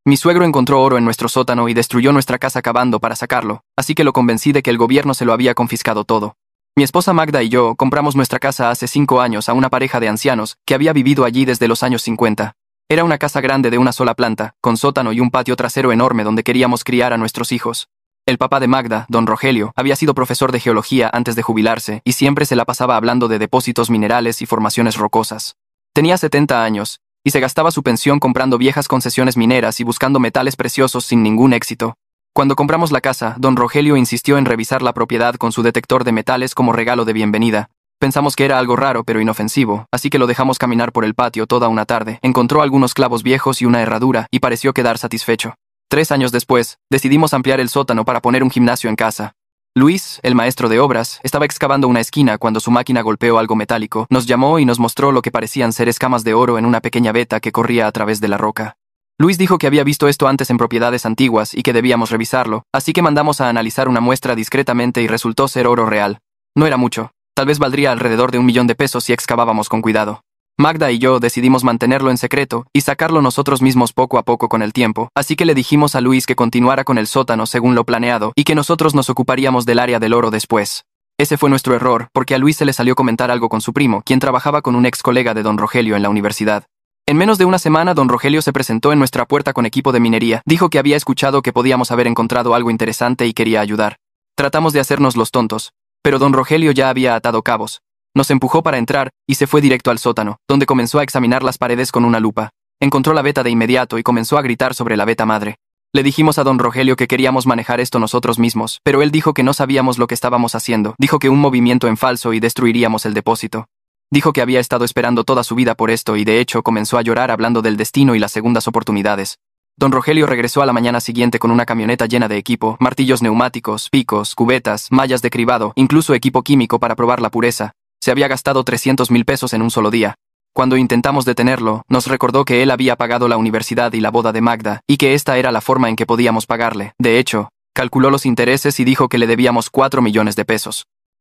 Mi suegro encontró oro en nuestro sótano y destruyó nuestra casa cavando para sacarlo, así que lo convencí de que el gobierno se lo había confiscado todo. Mi esposa Magda y yo compramos nuestra casa hace 5 años a una pareja de ancianos que había vivido allí desde los años 50. Era una casa grande de una sola planta, con sótano y un patio trasero enorme donde queríamos criar a nuestros hijos. El papá de Magda, don Rogelio, había sido profesor de geología antes de jubilarse y siempre se la pasaba hablando de depósitos minerales y formaciones rocosas. Tenía 70 años, y se gastaba su pensión comprando viejas concesiones mineras y buscando metales preciosos sin ningún éxito. Cuando compramos la casa, don Rogelio insistió en revisar la propiedad con su detector de metales como regalo de bienvenida. Pensamos que era algo raro pero inofensivo, así que lo dejamos caminar por el patio toda una tarde. Encontró algunos clavos viejos y una herradura, y pareció quedar satisfecho. 3 años después, decidimos ampliar el sótano para poner un gimnasio en casa. Luis, el maestro de obras, estaba excavando una esquina cuando su máquina golpeó algo metálico, nos llamó y nos mostró lo que parecían ser escamas de oro en una pequeña veta que corría a través de la roca. Luis dijo que había visto esto antes en propiedades antiguas y que debíamos revisarlo, así que mandamos a analizar una muestra discretamente y resultó ser oro real. No era mucho, tal vez valdría alrededor de $1.000.000 si excavábamos con cuidado. Magda y yo decidimos mantenerlo en secreto y sacarlo nosotros mismos poco a poco con el tiempo, así que le dijimos a Luis que continuara con el sótano según lo planeado y que nosotros nos ocuparíamos del área del oro después. Ese fue nuestro error, porque a Luis se le salió comentar algo con su primo, quien trabajaba con un ex colega de don Rogelio en la universidad. En menos de una semana, don Rogelio se presentó en nuestra puerta con equipo de minería, dijo que había escuchado que podíamos haber encontrado algo interesante y quería ayudar. Tratamos de hacernos los tontos, pero don Rogelio ya había atado cabos. Nos empujó para entrar y se fue directo al sótano, donde comenzó a examinar las paredes con una lupa. Encontró la veta de inmediato y comenzó a gritar sobre la veta madre. Le dijimos a don Rogelio que queríamos manejar esto nosotros mismos, pero él dijo que no sabíamos lo que estábamos haciendo. Dijo que un movimiento en falso y destruiríamos el depósito. Dijo que había estado esperando toda su vida por esto y de hecho comenzó a llorar hablando del destino y las segundas oportunidades. Don Rogelio regresó a la mañana siguiente con una camioneta llena de equipo, martillos neumáticos, picos, cubetas, mallas de cribado, incluso equipo químico para probar la pureza. Se había gastado $300.000 en un solo día. Cuando intentamos detenerlo, nos recordó que él había pagado la universidad y la boda de Magda, y que esta era la forma en que podíamos pagarle. De hecho, calculó los intereses y dijo que le debíamos $4 millones.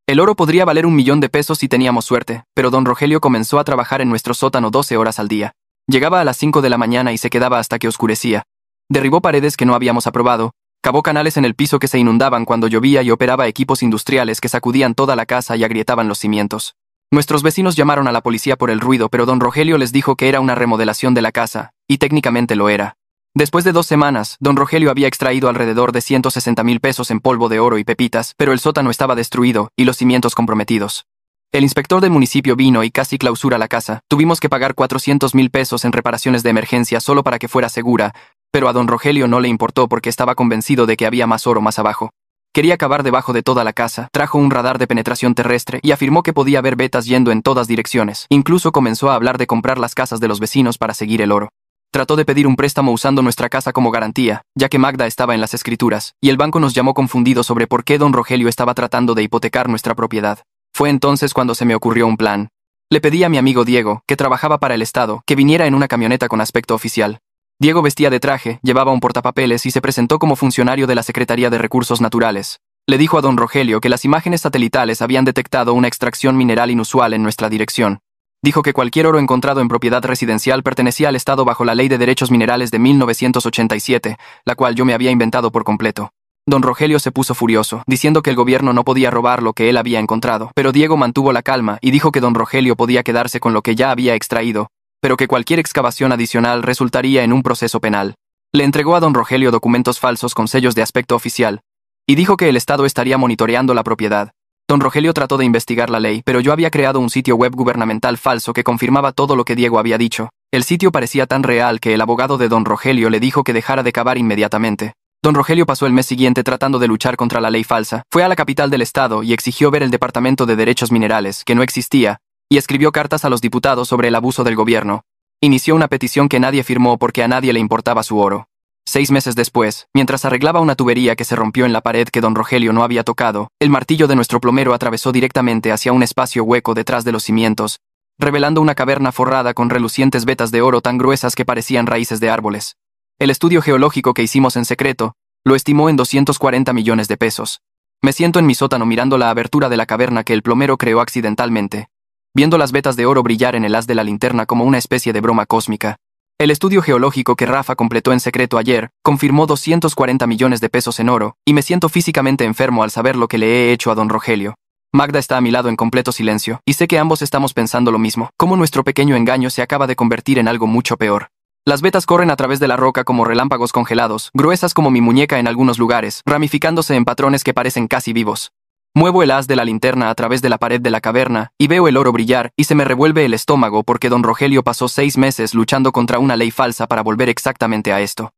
El oro podría valer $1 millón si teníamos suerte, pero don Rogelio comenzó a trabajar en nuestro sótano 12 horas al día. Llegaba a las 5 de la mañana y se quedaba hasta que oscurecía. Derribó paredes que no habíamos aprobado, cavó canales en el piso que se inundaban cuando llovía y operaba equipos industriales que sacudían toda la casa y agrietaban los cimientos. Nuestros vecinos llamaron a la policía por el ruido, pero don Rogelio les dijo que era una remodelación de la casa, y técnicamente lo era. Después de 2 semanas, don Rogelio había extraído alrededor de $160.000 en polvo de oro y pepitas, pero el sótano estaba destruido y los cimientos comprometidos. El inspector del municipio vino y casi clausura la casa. Tuvimos que pagar $400.000 en reparaciones de emergencia solo para que fuera segura, pero a don Rogelio no le importó porque estaba convencido de que había más oro más abajo. Quería cavar debajo de toda la casa, trajo un radar de penetración terrestre y afirmó que podía ver vetas yendo en todas direcciones. Incluso comenzó a hablar de comprar las casas de los vecinos para seguir el oro. Trató de pedir un préstamo usando nuestra casa como garantía, ya que Magda estaba en las escrituras, y el banco nos llamó confundido sobre por qué don Rogelio estaba tratando de hipotecar nuestra propiedad. Fue entonces cuando se me ocurrió un plan. Le pedí a mi amigo Diego, que trabajaba para el Estado, que viniera en una camioneta con aspecto oficial. Diego vestía de traje, llevaba un portapapeles y se presentó como funcionario de la Secretaría de Recursos Naturales. Le dijo a don Rogelio que las imágenes satelitales habían detectado una extracción mineral inusual en nuestra dirección. Dijo que cualquier oro encontrado en propiedad residencial pertenecía al Estado bajo la Ley de Derechos Minerales de 1987, la cual yo me había inventado por completo. Don Rogelio se puso furioso, diciendo que el gobierno no podía robar lo que él había encontrado, pero Diego mantuvo la calma y dijo que don Rogelio podía quedarse con lo que ya había extraído, pero que cualquier excavación adicional resultaría en un proceso penal. Le entregó a don Rogelio documentos falsos con sellos de aspecto oficial, y dijo que el Estado estaría monitoreando la propiedad. Don Rogelio trató de investigar la ley, pero yo había creado un sitio web gubernamental falso que confirmaba todo lo que Diego había dicho. El sitio parecía tan real que el abogado de don Rogelio le dijo que dejara de cavar inmediatamente. Don Rogelio pasó el mes siguiente tratando de luchar contra la ley falsa. Fue a la capital del estado y exigió ver el Departamento de Derechos Minerales, que no existía, y escribió cartas a los diputados sobre el abuso del gobierno. Inició una petición que nadie firmó porque a nadie le importaba su oro. 6 meses después, mientras arreglaba una tubería que se rompió en la pared que don Rogelio no había tocado, el martillo de nuestro plomero atravesó directamente hacia un espacio hueco detrás de los cimientos, revelando una caverna forrada con relucientes vetas de oro tan gruesas que parecían raíces de árboles. El estudio geológico que hicimos en secreto lo estimó en $240 millones. Me siento en mi sótano mirando la abertura de la caverna que el plomero creó accidentalmente, viendo las vetas de oro brillar en el haz de la linterna como una especie de broma cósmica. El estudio geológico que Rafa completó en secreto ayer confirmó 240 millones de pesos en oro, y me siento físicamente enfermo al saber lo que le he hecho a don Rogelio. Magda está a mi lado en completo silencio, y sé que ambos estamos pensando lo mismo, cómo nuestro pequeño engaño se acaba de convertir en algo mucho peor. Las vetas corren a través de la roca como relámpagos congelados, gruesas como mi muñeca en algunos lugares, ramificándose en patrones que parecen casi vivos. Muevo el haz de la linterna a través de la pared de la caverna, y veo el oro brillar, y se me revuelve el estómago porque don Rogelio pasó 6 meses luchando contra una ley falsa para volver exactamente a esto.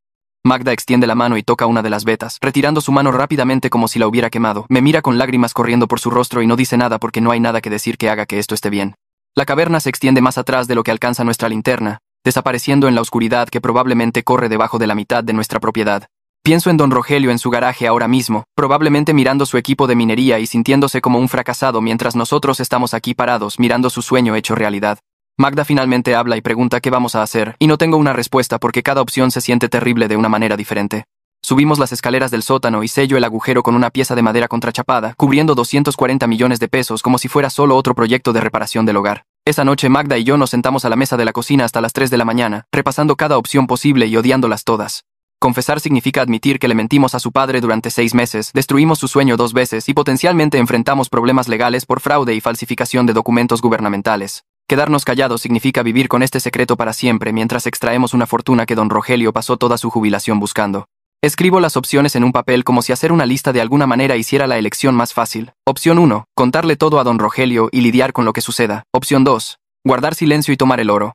Magda extiende la mano y toca una de las vetas, retirando su mano rápidamente como si la hubiera quemado. Me mira con lágrimas corriendo por su rostro y no dice nada porque no hay nada que decir que haga que esto esté bien. La caverna se extiende más atrás de lo que alcanza nuestra linterna, desapareciendo en la oscuridad que probablemente corre debajo de la mitad de nuestra propiedad. Pienso en don Rogelio en su garaje ahora mismo, probablemente mirando su equipo de minería y sintiéndose como un fracasado mientras nosotros estamos aquí parados mirando su sueño hecho realidad. Magda finalmente habla y pregunta qué vamos a hacer, y no tengo una respuesta porque cada opción se siente terrible de una manera diferente. Subimos las escaleras del sótano y sello el agujero con una pieza de madera contrachapada, cubriendo 240 millones de pesos como si fuera solo otro proyecto de reparación del hogar. Esa noche Magda y yo nos sentamos a la mesa de la cocina hasta las 3 de la mañana, repasando cada opción posible y odiándolas todas. Confesar significa admitir que le mentimos a su padre durante 6 meses, destruimos su sueño 2 veces y potencialmente enfrentamos problemas legales por fraude y falsificación de documentos gubernamentales. Quedarnos callados significa vivir con este secreto para siempre mientras extraemos una fortuna que don Rogelio pasó toda su jubilación buscando. Escribo las opciones en un papel como si hacer una lista de alguna manera hiciera la elección más fácil. Opción 1. Contarle todo a don Rogelio y lidiar con lo que suceda. Opción 2. Guardar silencio y tomar el oro.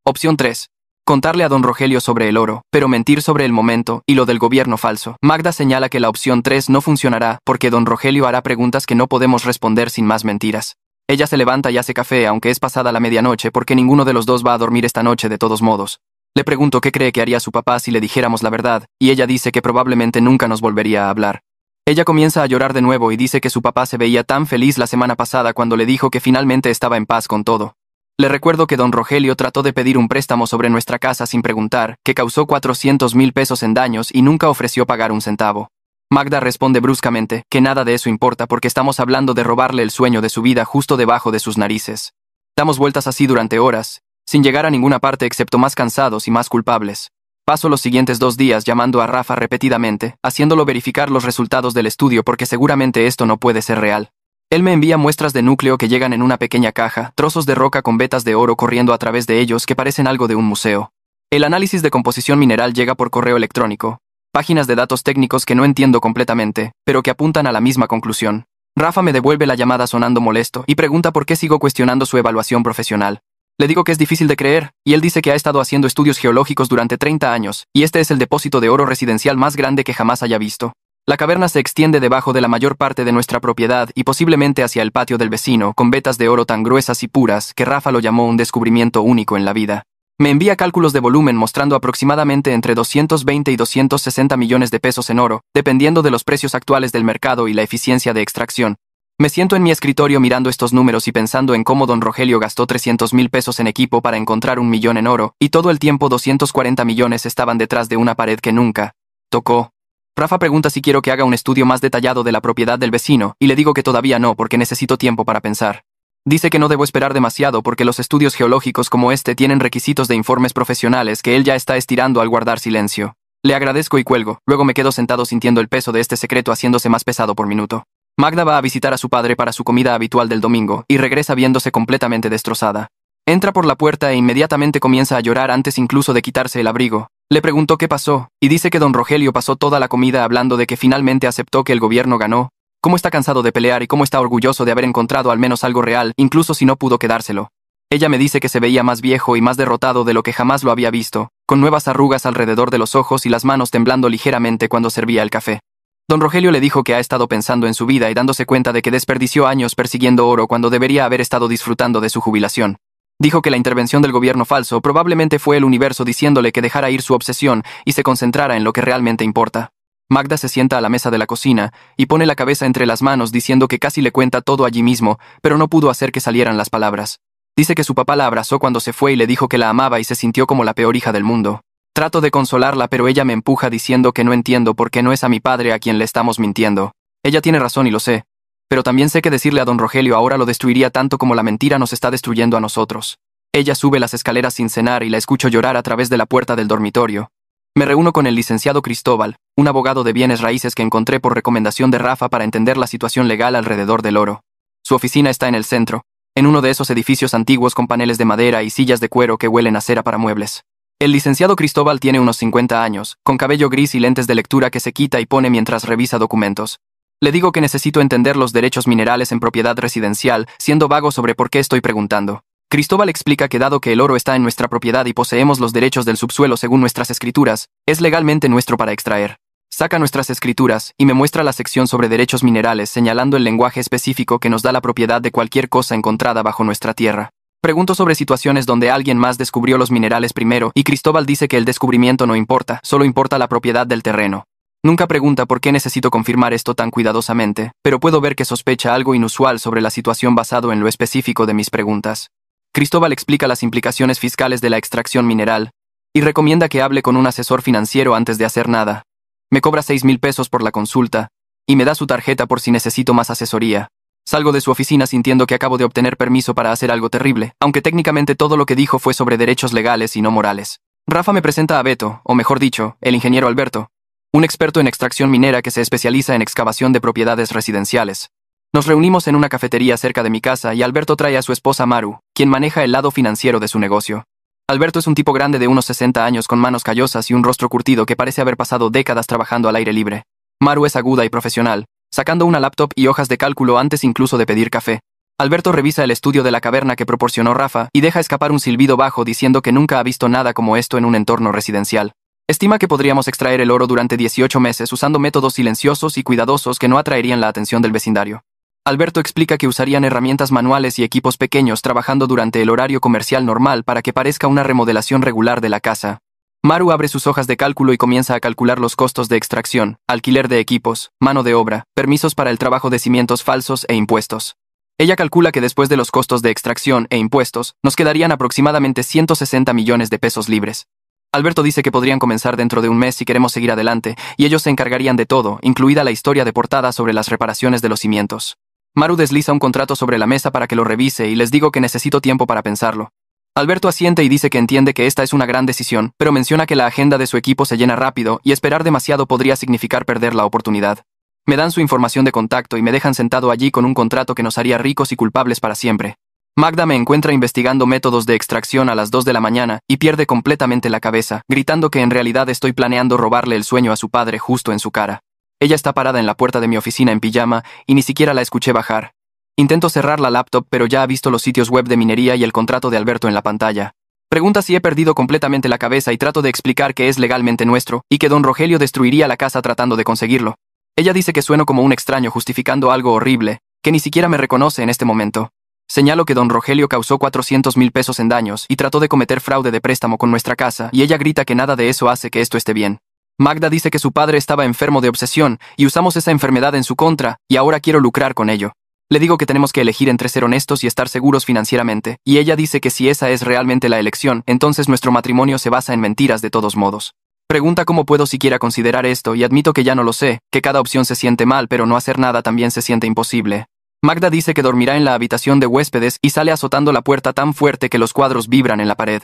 Opción 3. Contarle a don Rogelio sobre el oro, pero mentir sobre el momento y lo del gobierno falso. Magda señala que la opción 3 no funcionará porque don Rogelio hará preguntas que no podemos responder sin más mentiras. Ella se levanta y hace café aunque es pasada la medianoche porque ninguno de los dos va a dormir esta noche de todos modos. Le pregunto qué cree que haría su papá si le dijéramos la verdad, y ella dice que probablemente nunca nos volvería a hablar. Ella comienza a llorar de nuevo y dice que su papá se veía tan feliz la semana pasada cuando le dijo que finalmente estaba en paz con todo. Le recuerdo que don Rogelio trató de pedir un préstamo sobre nuestra casa sin preguntar, que causó 400,000 pesos en daños y nunca ofreció pagar un centavo. Magda responde bruscamente que nada de eso importa porque estamos hablando de robarle el sueño de su vida justo debajo de sus narices. Damos vueltas así durante horas, sin llegar a ninguna parte excepto más cansados y más culpables. Paso los siguientes 2 días llamando a Rafa repetidamente, haciéndolo verificar los resultados del estudio porque seguramente esto no puede ser real. Él me envía muestras de núcleo que llegan en una pequeña caja, trozos de roca con vetas de oro corriendo a través de ellos que parecen algo de un museo. El análisis de composición mineral llega por correo electrónico. Páginas de datos técnicos que no entiendo completamente, pero que apuntan a la misma conclusión. Rafa me devuelve la llamada sonando molesto y pregunta por qué sigo cuestionando su evaluación profesional. Le digo que es difícil de creer, y él dice que ha estado haciendo estudios geológicos durante 30 años, y este es el depósito de oro residencial más grande que jamás haya visto. La caverna se extiende debajo de la mayor parte de nuestra propiedad y posiblemente hacia el patio del vecino, con vetas de oro tan gruesas y puras que Rafa lo llamó un descubrimiento único en la vida. Me envía cálculos de volumen mostrando aproximadamente entre 220 y 260 millones de pesos en oro, dependiendo de los precios actuales del mercado y la eficiencia de extracción. Me siento en mi escritorio mirando estos números y pensando en cómo don Rogelio gastó 300,000 pesos en equipo para encontrar 1 millón en oro, y todo el tiempo 240 millones estaban detrás de una pared que nunca tocó. Rafa pregunta si quiero que haga un estudio más detallado de la propiedad del vecino, y le digo que todavía no porque necesito tiempo para pensar. Dice que no debo esperar demasiado porque los estudios geológicos como este tienen requisitos de informes profesionales que él ya está estirando al guardar silencio. Le agradezco y cuelgo, luego me quedo sentado sintiendo el peso de este secreto haciéndose más pesado por minuto. Magda va a visitar a su padre para su comida habitual del domingo, y regresa viéndose completamente destrozada. Entra por la puerta e inmediatamente comienza a llorar antes incluso de quitarse el abrigo. Le preguntó qué pasó, y dice que don Rogelio pasó toda la comida hablando de que finalmente aceptó que el gobierno ganó, cómo está cansado de pelear y cómo está orgulloso de haber encontrado al menos algo real, incluso si no pudo quedárselo. Ella me dice que se veía más viejo y más derrotado de lo que jamás lo había visto, con nuevas arrugas alrededor de los ojos y las manos temblando ligeramente cuando servía el café. Don Rogelio le dijo que ha estado pensando en su vida y dándose cuenta de que desperdició años persiguiendo oro cuando debería haber estado disfrutando de su jubilación. Dijo que la intervención del gobierno falso probablemente fue el universo diciéndole que dejara ir su obsesión y se concentrara en lo que realmente importa. Magda se sienta a la mesa de la cocina y pone la cabeza entre las manos diciendo que casi le cuenta todo allí mismo, pero no pudo hacer que salieran las palabras. Dice que su papá la abrazó cuando se fue y le dijo que la amaba y se sintió como la peor hija del mundo. Trato de consolarla, pero ella me empuja diciendo que no entiendo por qué no es a mi padre a quien le estamos mintiendo. Ella tiene razón y lo sé. Pero también sé que decirle a don Rogelio ahora lo destruiría tanto como la mentira nos está destruyendo a nosotros. Ella sube las escaleras sin cenar y la escucho llorar a través de la puerta del dormitorio. Me reúno con el licenciado Cristóbal, un abogado de bienes raíces que encontré por recomendación de Rafa para entender la situación legal alrededor del oro. Su oficina está en el centro, en uno de esos edificios antiguos con paneles de madera y sillas de cuero que huelen a cera para muebles. El licenciado Cristóbal tiene unos 50 años, con cabello gris y lentes de lectura que se quita y pone mientras revisa documentos. Le digo que necesito entender los derechos minerales en propiedad residencial, siendo vago sobre por qué estoy preguntando. Cristóbal explica que dado que el oro está en nuestra propiedad y poseemos los derechos del subsuelo según nuestras escrituras, es legalmente nuestro para extraer. Saca nuestras escrituras y me muestra la sección sobre derechos minerales señalando el lenguaje específico que nos da la propiedad de cualquier cosa encontrada bajo nuestra tierra. Pregunto sobre situaciones donde alguien más descubrió los minerales primero y Cristóbal dice que el descubrimiento no importa, solo importa la propiedad del terreno. Nunca pregunta por qué necesito confirmar esto tan cuidadosamente, pero puedo ver que sospecha algo inusual sobre la situación basado en lo específico de mis preguntas. Cristóbal explica las implicaciones fiscales de la extracción mineral y recomienda que hable con un asesor financiero antes de hacer nada. Me cobra 6,000 pesos por la consulta y me da su tarjeta por si necesito más asesoría. Salgo de su oficina sintiendo que acabo de obtener permiso para hacer algo terrible, aunque técnicamente todo lo que dijo fue sobre derechos legales y no morales. Rafa me presenta a Beto, o mejor dicho, el ingeniero Alberto, un experto en extracción minera que se especializa en excavación de propiedades residenciales. Nos reunimos en una cafetería cerca de mi casa y Alberto trae a su esposa Maru, quien maneja el lado financiero de su negocio. Alberto es un tipo grande de unos 60 años con manos callosas y un rostro curtido que parece haber pasado décadas trabajando al aire libre. Maru es aguda y profesional, sacando una laptop y hojas de cálculo antes incluso de pedir café. Alberto revisa el estudio de la caverna que proporcionó Rafa y deja escapar un silbido bajo diciendo que nunca ha visto nada como esto en un entorno residencial. Estima que podríamos extraer el oro durante 18 meses usando métodos silenciosos y cuidadosos que no atraerían la atención del vecindario. Alberto explica que usarían herramientas manuales y equipos pequeños trabajando durante el horario comercial normal para que parezca una remodelación regular de la casa. Maru abre sus hojas de cálculo y comienza a calcular los costos de extracción, alquiler de equipos, mano de obra, permisos para el trabajo de cimientos falsos e impuestos. Ella calcula que después de los costos de extracción e impuestos, nos quedarían aproximadamente 160 millones de pesos libres. Alberto dice que podrían comenzar dentro de un mes si queremos seguir adelante, y ellos se encargarían de todo, incluida la historia de portada sobre las reparaciones de los cimientos. Maru desliza un contrato sobre la mesa para que lo revise y les digo que necesito tiempo para pensarlo. Alberto asiente y dice que entiende que esta es una gran decisión, pero menciona que la agenda de su equipo se llena rápido y esperar demasiado podría significar perder la oportunidad. Me dan su información de contacto y me dejan sentado allí con un contrato que nos haría ricos y culpables para siempre. Magda me encuentra investigando métodos de extracción a las 2 de la mañana y pierde completamente la cabeza, gritando que en realidad estoy planeando robarle el sueño a su padre justo en su cara. Ella está parada en la puerta de mi oficina en pijama y ni siquiera la escuché bajar. Intento cerrar la laptop pero ya ha visto los sitios web de minería y el contrato de Alberto en la pantalla. Pregunta si he perdido completamente la cabeza y trato de explicar que es legalmente nuestro y que don Rogelio destruiría la casa tratando de conseguirlo. Ella dice que sueno como un extraño justificando algo horrible, que ni siquiera me reconoce en este momento. Señalo que don Rogelio causó 400,000 pesos en daños y trató de cometer fraude de préstamo con nuestra casa y ella grita que nada de eso hace que esto esté bien. Magda dice que su padre estaba enfermo de obsesión y usamos esa enfermedad en su contra y ahora quiero lucrar con ello. Le digo que tenemos que elegir entre ser honestos y estar seguros financieramente, y ella dice que si esa es realmente la elección, entonces nuestro matrimonio se basa en mentiras de todos modos. Pregunta cómo puedo siquiera considerar esto y admito que ya no lo sé, que cada opción se siente mal pero no hacer nada también se siente imposible. Magda dice que dormirá en la habitación de huéspedes y sale azotando la puerta tan fuerte que los cuadros vibran en la pared.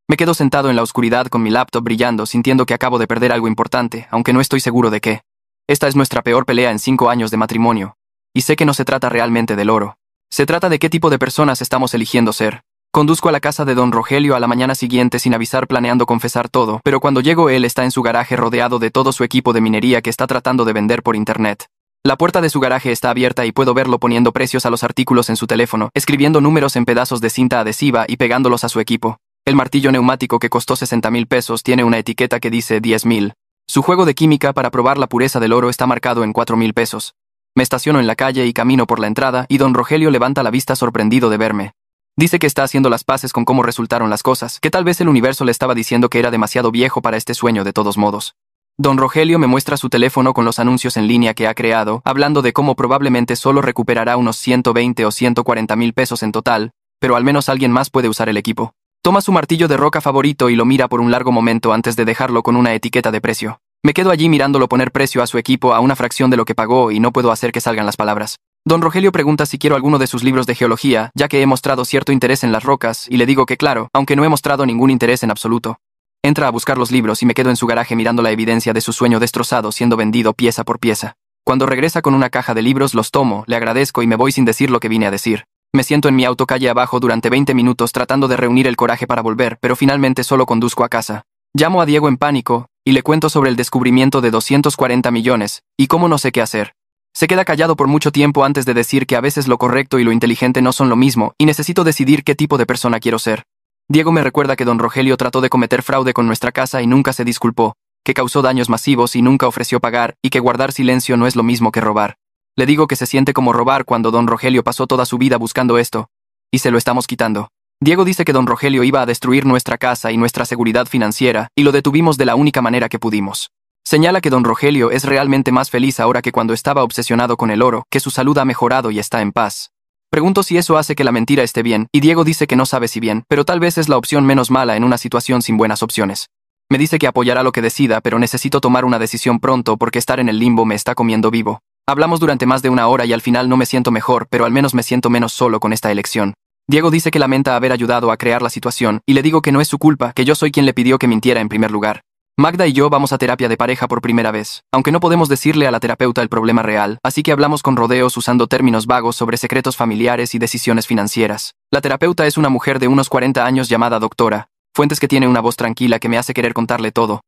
Me quedo sentado en la oscuridad con mi laptop brillando sintiendo que acabo de perder algo importante, aunque no estoy seguro de qué. Esta es nuestra peor pelea en 5 años de matrimonio. Y sé que no se trata realmente del oro. Se trata de qué tipo de personas estamos eligiendo ser. Conduzco a la casa de don Rogelio a la mañana siguiente sin avisar planeando confesar todo, pero cuando llego él está en su garaje rodeado de todo su equipo de minería que está tratando de vender por internet. La puerta de su garaje está abierta y puedo verlo poniendo precios a los artículos en su teléfono, escribiendo números en pedazos de cinta adhesiva y pegándolos a su equipo. El martillo neumático que costó 60,000 pesos tiene una etiqueta que dice 10,000. Su juego de química para probar la pureza del oro está marcado en 4,000 pesos. Me estaciono en la calle y camino por la entrada y don Rogelio levanta la vista sorprendido de verme. Dice que está haciendo las paces con cómo resultaron las cosas, que tal vez el universo le estaba diciendo que era demasiado viejo para este sueño de todos modos. Don Rogelio me muestra su teléfono con los anuncios en línea que ha creado, hablando de cómo probablemente solo recuperará unos 120 o 140,000 pesos en total, pero al menos alguien más puede usar el equipo. Toma su martillo de roca favorito y lo mira por un largo momento antes de dejarlo con una etiqueta de precio. Me quedo allí mirándolo poner precio a su equipo a una fracción de lo que pagó y no puedo hacer que salgan las palabras. Don Rogelio pregunta si quiero alguno de sus libros de geología, ya que he mostrado cierto interés en las rocas, y le digo que claro, aunque no he mostrado ningún interés en absoluto. Entra a buscar los libros y me quedo en su garaje mirando la evidencia de su sueño destrozado siendo vendido pieza por pieza. Cuando regresa con una caja de libros los tomo, le agradezco y me voy sin decir lo que vine a decir. Me siento en mi auto calle abajo durante 20 minutos tratando de reunir el coraje para volver, pero finalmente solo conduzco a casa. Llamo a Diego en pánico, y le cuento sobre el descubrimiento de 240 millones, y cómo no sé qué hacer. Se queda callado por mucho tiempo antes de decir que a veces lo correcto y lo inteligente no son lo mismo, y necesito decidir qué tipo de persona quiero ser. Diego me recuerda que don Rogelio trató de cometer fraude con nuestra casa y nunca se disculpó, que causó daños masivos y nunca ofreció pagar, y que guardar silencio no es lo mismo que robar. Le digo que se siente como robar cuando don Rogelio pasó toda su vida buscando esto, y se lo estamos quitando. Diego dice que don Rogelio iba a destruir nuestra casa y nuestra seguridad financiera, y lo detuvimos de la única manera que pudimos. Señala que don Rogelio es realmente más feliz ahora que cuando estaba obsesionado con el oro, que su salud ha mejorado y está en paz. Pregunto si eso hace que la mentira esté bien, y Diego dice que no sabe si bien, pero tal vez es la opción menos mala en una situación sin buenas opciones. Me dice que apoyará lo que decida, pero necesito tomar una decisión pronto porque estar en el limbo me está comiendo vivo. Hablamos durante más de una hora y al final no me siento mejor, pero al menos me siento menos solo con esta elección. Diego dice que lamenta haber ayudado a crear la situación, y le digo que no es su culpa, que yo soy quien le pidió que mintiera en primer lugar. Magda y yo vamos a terapia de pareja por primera vez, aunque no podemos decirle a la terapeuta el problema real, así que hablamos con rodeos usando términos vagos sobre secretos familiares y decisiones financieras. La terapeuta es una mujer de unos 40 años llamada doctora, Fuentes, que tiene una voz tranquila que me hace querer contarle todo.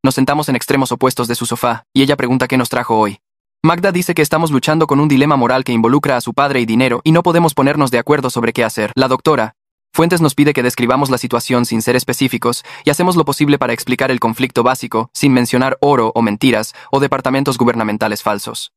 Nos sentamos en extremos opuestos de su sofá, y ella pregunta qué nos trajo hoy. Magda dice que estamos luchando con un dilema moral que involucra a su padre y dinero y no podemos ponernos de acuerdo sobre qué hacer. La doctora Fuentes nos pide que describamos la situación sin ser específicos y hacemos lo posible para explicar el conflicto básico, sin mencionar oro o mentiras o departamentos gubernamentales falsos.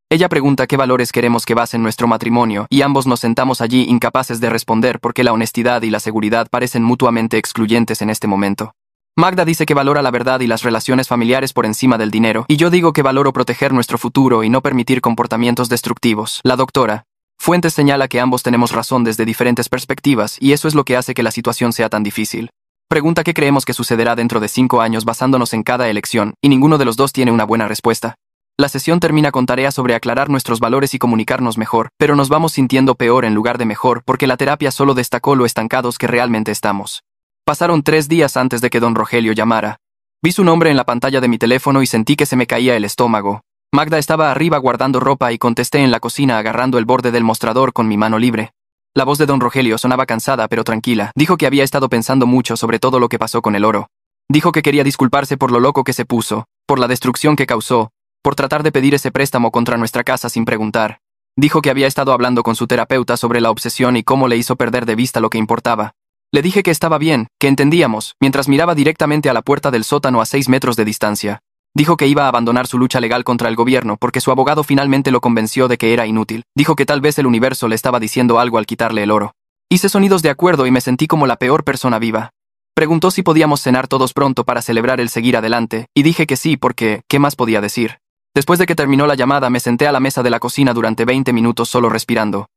Ella pregunta qué valores queremos que basen nuestro matrimonio y ambos nos sentamos allí incapaces de responder porque la honestidad y la seguridad parecen mutuamente excluyentes en este momento. Magda dice que valora la verdad y las relaciones familiares por encima del dinero, y yo digo que valoro proteger nuestro futuro y no permitir comportamientos destructivos. La doctora Fuentes señala que ambos tenemos razón desde diferentes perspectivas y eso es lo que hace que la situación sea tan difícil. Pregunta qué creemos que sucederá dentro de 5 años basándonos en cada elección, y ninguno de los dos tiene una buena respuesta. La sesión termina con tareas sobre aclarar nuestros valores y comunicarnos mejor, pero nos vamos sintiendo peor en lugar de mejor porque la terapia solo destacó lo estancados que realmente estamos. Pasaron 3 días antes de que don Rogelio llamara. Vi su nombre en la pantalla de mi teléfono y sentí que se me caía el estómago. Magda estaba arriba guardando ropa y contesté en la cocina agarrando el borde del mostrador con mi mano libre. La voz de don Rogelio sonaba cansada pero tranquila. Dijo que había estado pensando mucho sobre todo lo que pasó con el oro. Dijo que quería disculparse por lo loco que se puso, por la destrucción que causó, por tratar de pedir ese préstamo contra nuestra casa sin preguntar. Dijo que había estado hablando con su terapeuta sobre la obsesión y cómo le hizo perder de vista lo que importaba. Le dije que estaba bien, que entendíamos, mientras miraba directamente a la puerta del sótano a 6 metros de distancia. Dijo que iba a abandonar su lucha legal contra el gobierno porque su abogado finalmente lo convenció de que era inútil. Dijo que tal vez el universo le estaba diciendo algo al quitarle el oro. Hice sonidos de acuerdo y me sentí como la peor persona viva. Preguntó si podíamos cenar todos pronto para celebrar el seguir adelante, y dije que sí porque, ¿qué más podía decir? Después de que terminó la llamada me senté a la mesa de la cocina durante 20 minutos solo respirando.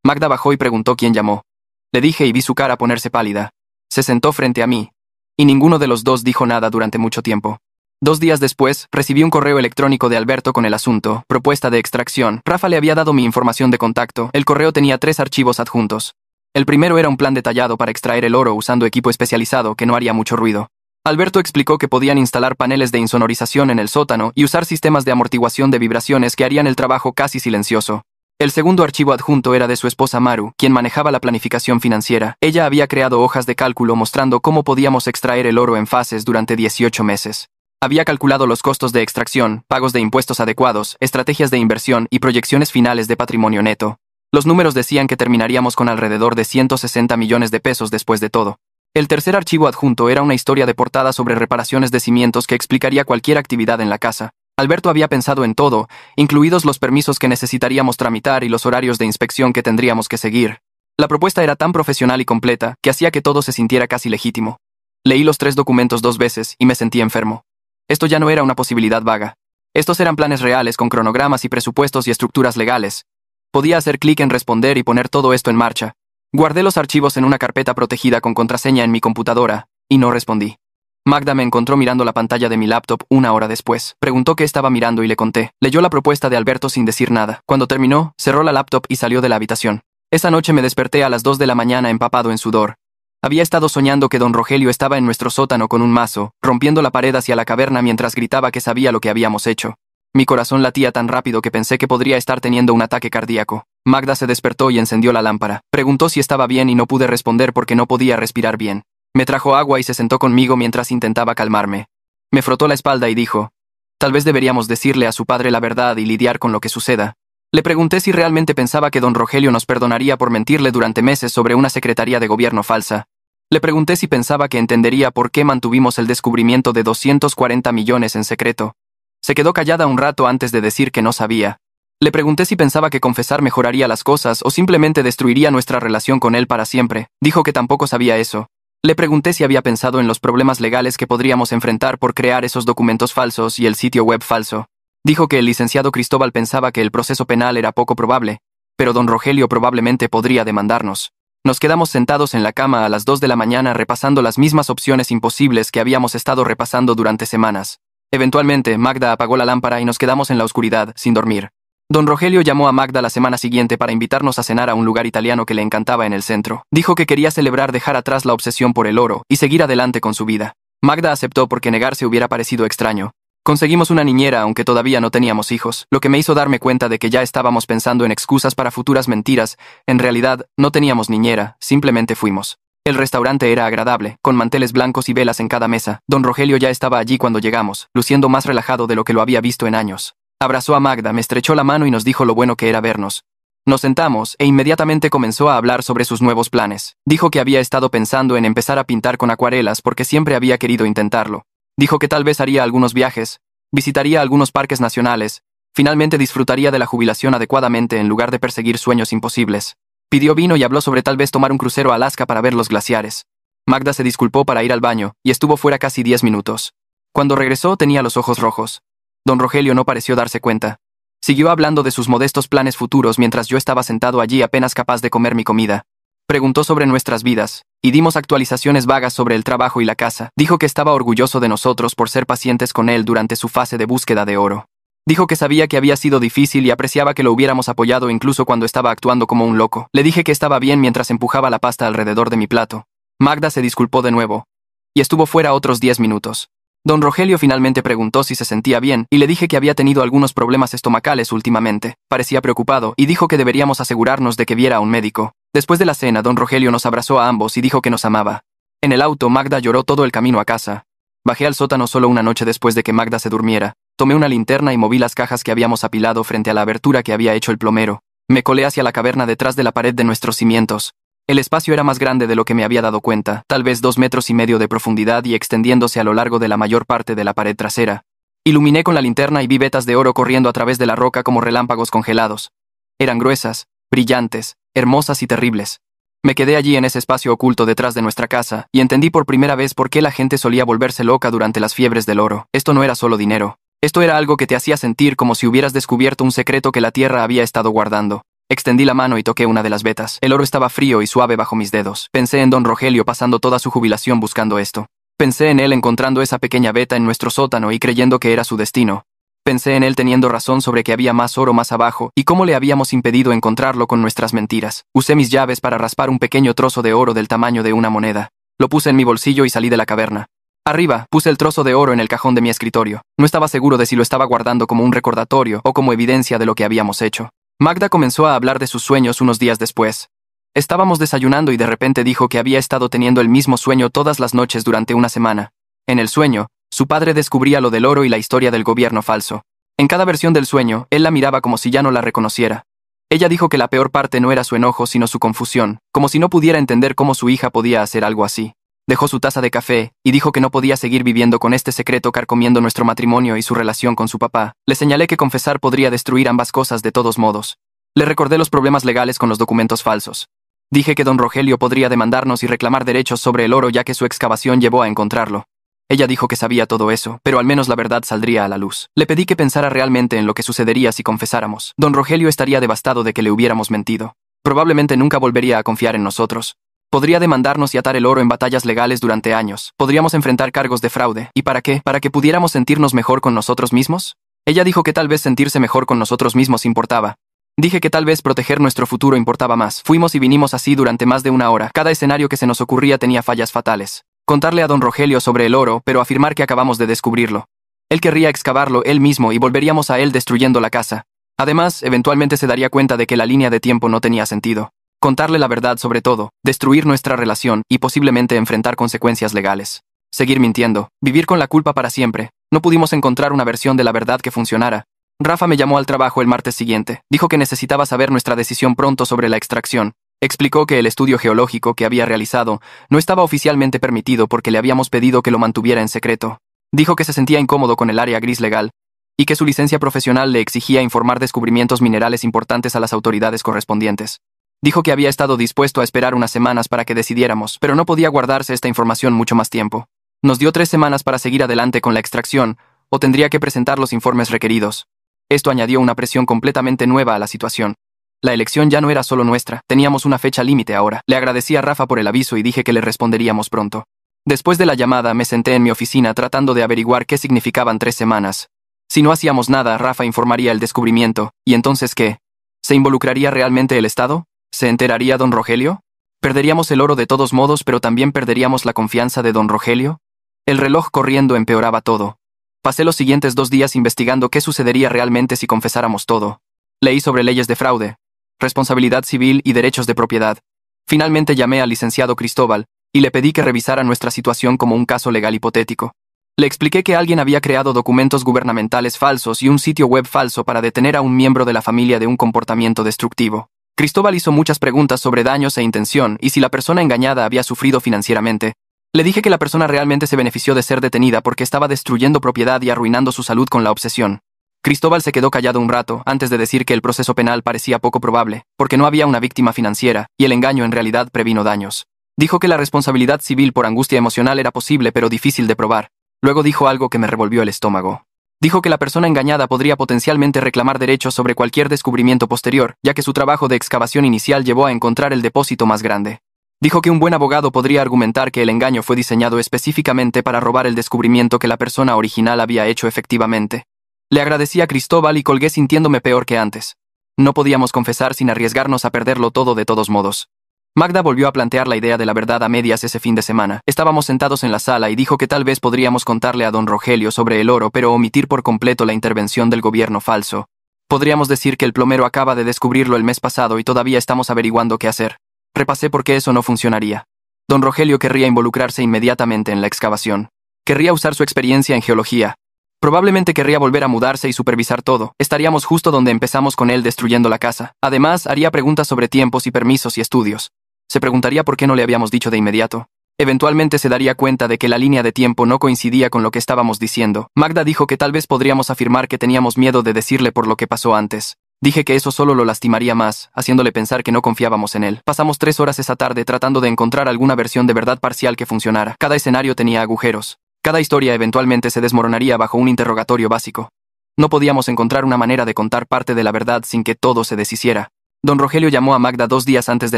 Magda bajó y preguntó quién llamó. Le dije y vi su cara ponerse pálida. Se sentó frente a mí. Y ninguno de los dos dijo nada durante mucho tiempo. 2 días después, recibí un correo electrónico de Alberto con el asunto, propuesta de extracción. Rafa le había dado mi información de contacto. El correo tenía 3 archivos adjuntos. El primero era un plan detallado para extraer el oro usando equipo especializado que no haría mucho ruido. Alberto explicó que podían instalar paneles de insonorización en el sótano y usar sistemas de amortiguación de vibraciones que harían el trabajo casi silencioso. El segundo archivo adjunto era de su esposa Maru, quien manejaba la planificación financiera. Ella había creado hojas de cálculo mostrando cómo podíamos extraer el oro en fases durante 18 meses. Había calculado los costos de extracción, pagos de impuestos adecuados, estrategias de inversión y proyecciones finales de patrimonio neto. Los números decían que terminaríamos con alrededor de 160 millones de pesos después de todo. El tercer archivo adjunto era una historia de portada sobre reparaciones de cimientos que explicaría cualquier actividad en la casa. Alberto había pensado en todo, incluidos los permisos que necesitaríamos tramitar y los horarios de inspección que tendríamos que seguir. La propuesta era tan profesional y completa que hacía que todo se sintiera casi legítimo. Leí los 3 documentos 2 veces y me sentí enfermo. Esto ya no era una posibilidad vaga. Estos eran planes reales con cronogramas y presupuestos y estructuras legales. Podía hacer clic en responder y poner todo esto en marcha. Guardé los archivos en una carpeta protegida con contraseña en mi computadora, y no respondí. Magda me encontró mirando la pantalla de mi laptop una hora después. Preguntó qué estaba mirando y le conté. Leyó la propuesta de Alberto sin decir nada. Cuando terminó, cerró la laptop y salió de la habitación. Esa noche me desperté a las 2 de la mañana empapado en sudor. Había estado soñando que don Rogelio estaba en nuestro sótano con un mazo, rompiendo la pared hacia la caverna mientras gritaba que sabía lo que habíamos hecho. Mi corazón latía tan rápido que pensé que podría estar teniendo un ataque cardíaco. Magda se despertó y encendió la lámpara. Preguntó si estaba bien y no pude responder porque no podía respirar bien. Me trajo agua y se sentó conmigo mientras intentaba calmarme. Me frotó la espalda y dijo, tal vez deberíamos decirle a su padre la verdad y lidiar con lo que suceda. Le pregunté si realmente pensaba que don Rogelio nos perdonaría por mentirle durante meses sobre una secretaría de gobierno falsa. Le pregunté si pensaba que entendería por qué mantuvimos el descubrimiento de 240 millones en secreto. Se quedó callada un rato antes de decir que no sabía. Le pregunté si pensaba que confesar mejoraría las cosas o simplemente destruiría nuestra relación con él para siempre. Dijo que tampoco sabía eso. Le pregunté si había pensado en los problemas legales que podríamos enfrentar por crear esos documentos falsos y el sitio web falso. Dijo que el licenciado Cristóbal pensaba que el proceso penal era poco probable, pero don Rogelio probablemente podría demandarnos. Nos quedamos sentados en la cama a las 2 de la mañana repasando las mismas opciones imposibles que habíamos estado repasando durante semanas. Eventualmente, Magda apagó la lámpara y nos quedamos en la oscuridad, sin dormir. Don Rogelio llamó a Magda la semana siguiente para invitarnos a cenar a un lugar italiano que le encantaba en el centro. Dijo que quería celebrar dejar atrás la obsesión por el oro y seguir adelante con su vida. Magda aceptó porque negarse hubiera parecido extraño. Conseguimos una niñera aunque todavía no teníamos hijos, lo que me hizo darme cuenta de que ya estábamos pensando en excusas para futuras mentiras. En realidad, no teníamos niñera, simplemente fuimos. El restaurante era agradable, con manteles blancos y velas en cada mesa. Don Rogelio ya estaba allí cuando llegamos, luciendo más relajado de lo que lo había visto en años. Abrazó a Magda, me estrechó la mano y nos dijo lo bueno que era vernos. Nos sentamos e inmediatamente comenzó a hablar sobre sus nuevos planes. Dijo que había estado pensando en empezar a pintar con acuarelas porque siempre había querido intentarlo. Dijo que tal vez haría algunos viajes, visitaría algunos parques nacionales, finalmente disfrutaría de la jubilación adecuadamente en lugar de perseguir sueños imposibles. Pidió vino y habló sobre tal vez tomar un crucero a Alaska para ver los glaciares. Magda se disculpó para ir al baño y estuvo fuera casi 10 minutos. Cuando regresó tenía los ojos rojos. Don Rogelio no pareció darse cuenta. Siguió hablando de sus modestos planes futuros mientras yo estaba sentado allí apenas capaz de comer mi comida. Preguntó sobre nuestras vidas, y dimos actualizaciones vagas sobre el trabajo y la casa. Dijo que estaba orgulloso de nosotros por ser pacientes con él durante su fase de búsqueda de oro. Dijo que sabía que había sido difícil y apreciaba que lo hubiéramos apoyado incluso cuando estaba actuando como un loco. Le dije que estaba bien mientras empujaba la pasta alrededor de mi plato. Magda se disculpó de nuevo, y estuvo fuera otros 10 minutos. Don Rogelio finalmente preguntó si se sentía bien, y le dije que había tenido algunos problemas estomacales últimamente. Parecía preocupado, y dijo que deberíamos asegurarnos de que viera a un médico. Después de la cena, don Rogelio nos abrazó a ambos y dijo que nos amaba. En el auto, Magda lloró todo el camino a casa. Bajé al sótano solo una noche después de que Magda se durmiera. Tomé una linterna y moví las cajas que habíamos apilado frente a la abertura que había hecho el plomero. Me colé hacia la caverna detrás de la pared de nuestros cimientos. El espacio era más grande de lo que me había dado cuenta, tal vez 2,5 metros de profundidad y extendiéndose a lo largo de la mayor parte de la pared trasera. Iluminé con la linterna y vi vetas de oro corriendo a través de la roca como relámpagos congelados. Eran gruesas, brillantes, hermosas y terribles. Me quedé allí en ese espacio oculto detrás de nuestra casa, y entendí por primera vez por qué la gente solía volverse loca durante las fiebres del oro. Esto no era solo dinero. Esto era algo que te hacía sentir como si hubieras descubierto un secreto que la tierra había estado guardando. Extendí la mano y toqué una de las vetas. El oro estaba frío y suave bajo mis dedos. Pensé en don Rogelio pasando toda su jubilación buscando esto. Pensé en él encontrando esa pequeña veta en nuestro sótano y creyendo que era su destino. Pensé en él teniendo razón sobre que había más oro más abajo y cómo le habíamos impedido encontrarlo con nuestras mentiras. Usé mis llaves para raspar un pequeño trozo de oro del tamaño de una moneda. Lo puse en mi bolsillo y salí de la caverna. Arriba, puse el trozo de oro en el cajón de mi escritorio. No estaba seguro de si lo estaba guardando como un recordatorio o como evidencia de lo que habíamos hecho. Magda comenzó a hablar de sus sueños unos días después. Estábamos desayunando y de repente dijo que había estado teniendo el mismo sueño todas las noches durante una semana. En el sueño, su padre descubría lo del oro y la historia del gobierno falso. En cada versión del sueño, él la miraba como si ya no la reconociera. Ella dijo que la peor parte no era su enojo sino su confusión, como si no pudiera entender cómo su hija podía hacer algo así. Dejó su taza de café y dijo que no podía seguir viviendo con este secreto carcomiendo nuestro matrimonio y su relación con su papá. Le señalé que confesar podría destruir ambas cosas de todos modos. Le recordé los problemas legales con los documentos falsos. Dije que don Rogelio podría demandarnos y reclamar derechos sobre el oro ya que su excavación llevó a encontrarlo. Ella dijo que sabía todo eso, pero al menos la verdad saldría a la luz. Le pedí que pensara realmente en lo que sucedería si confesáramos. Don Rogelio estaría devastado de que le hubiéramos mentido. Probablemente nunca volvería a confiar en nosotros. Podría demandarnos y atar el oro en batallas legales durante años. Podríamos enfrentar cargos de fraude. ¿Y para qué? ¿Para que pudiéramos sentirnos mejor con nosotros mismos? Ella dijo que tal vez sentirse mejor con nosotros mismos importaba. Dije que tal vez proteger nuestro futuro importaba más. Fuimos y vinimos así durante más de una hora. Cada escenario que se nos ocurría tenía fallas fatales. Contarle a don Rogelio sobre el oro, pero afirmar que acabamos de descubrirlo. Él querría excavarlo él mismo y volveríamos a él destruyendo la casa. Además, eventualmente se daría cuenta de que la línea de tiempo no tenía sentido. Contarle la verdad sobre todo, destruir nuestra relación y posiblemente enfrentar consecuencias legales. Seguir mintiendo, vivir con la culpa para siempre. No pudimos encontrar una versión de la verdad que funcionara. Rafa me llamó al trabajo el martes siguiente. Dijo que necesitaba saber nuestra decisión pronto sobre la extracción. Explicó que el estudio geológico que había realizado no estaba oficialmente permitido porque le habíamos pedido que lo mantuviera en secreto. Dijo que se sentía incómodo con el área gris legal y que su licencia profesional le exigía informar descubrimientos minerales importantes a las autoridades correspondientes. Dijo que había estado dispuesto a esperar unas semanas para que decidiéramos, pero no podía guardarse esta información mucho más tiempo. Nos dio 3 semanas para seguir adelante con la extracción, o tendría que presentar los informes requeridos. Esto añadió una presión completamente nueva a la situación. La elección ya no era solo nuestra, teníamos una fecha límite ahora. Le agradecí a Rafa por el aviso y dije que le responderíamos pronto. Después de la llamada me senté en mi oficina tratando de averiguar qué significaban 3 semanas. Si no hacíamos nada, Rafa informaría el descubrimiento, ¿y entonces qué? ¿Se involucraría realmente el Estado? ¿Se enteraría don Rogelio? ¿Perderíamos el oro de todos modos, pero también perderíamos la confianza de don Rogelio? El reloj corriendo empeoraba todo. Pasé los siguientes 2 días investigando qué sucedería realmente si confesáramos todo. Leí sobre leyes de fraude, responsabilidad civil y derechos de propiedad. Finalmente llamé al licenciado Cristóbal y le pedí que revisara nuestra situación como un caso legal hipotético. Le expliqué que alguien había creado documentos gubernamentales falsos y un sitio web falso para detener a un miembro de la familia de un comportamiento destructivo. Cristóbal hizo muchas preguntas sobre daños e intención y si la persona engañada había sufrido financieramente. Le dije que la persona realmente se benefició de ser detenida porque estaba destruyendo propiedad y arruinando su salud con la obsesión. Cristóbal se quedó callado un rato antes de decir que el proceso penal parecía poco probable, porque no había una víctima financiera y el engaño en realidad previno daños. Dijo que la responsabilidad civil por angustia emocional era posible pero difícil de probar. Luego dijo algo que me revolvió el estómago. Dijo que la persona engañada podría potencialmente reclamar derechos sobre cualquier descubrimiento posterior, ya que su trabajo de excavación inicial llevó a encontrar el depósito más grande. Dijo que un buen abogado podría argumentar que el engaño fue diseñado específicamente para robar el descubrimiento que la persona original había hecho efectivamente. Le agradecí a Cristóbal y colgué sintiéndome peor que antes. No podíamos confesar sin arriesgarnos a perderlo todo de todos modos. Magda volvió a plantear la idea de la verdad a medias ese fin de semana. Estábamos sentados en la sala y dijo que tal vez podríamos contarle a don Rogelio sobre el oro, pero omitir por completo la intervención del gobierno falso. Podríamos decir que el plomero acaba de descubrirlo el mes pasado y todavía estamos averiguando qué hacer. Repasé por qué eso no funcionaría. Don Rogelio querría involucrarse inmediatamente en la excavación. Querría usar su experiencia en geología. Probablemente querría volver a mudarse y supervisar todo. Estaríamos justo donde empezamos con él destruyendo la casa. Además, haría preguntas sobre tiempos y permisos y estudios. Se preguntaría por qué no le habíamos dicho de inmediato. Eventualmente se daría cuenta de que la línea de tiempo no coincidía con lo que estábamos diciendo. Magda dijo que tal vez podríamos afirmar que teníamos miedo de decirle por lo que pasó antes. Dije que eso solo lo lastimaría más, haciéndole pensar que no confiábamos en él. Pasamos 3 horas esa tarde tratando de encontrar alguna versión de verdad parcial que funcionara. Cada escenario tenía agujeros. Cada historia eventualmente se desmoronaría bajo un interrogatorio básico. No podíamos encontrar una manera de contar parte de la verdad sin que todo se deshiciera. Don Rogelio llamó a Magda 2 días antes de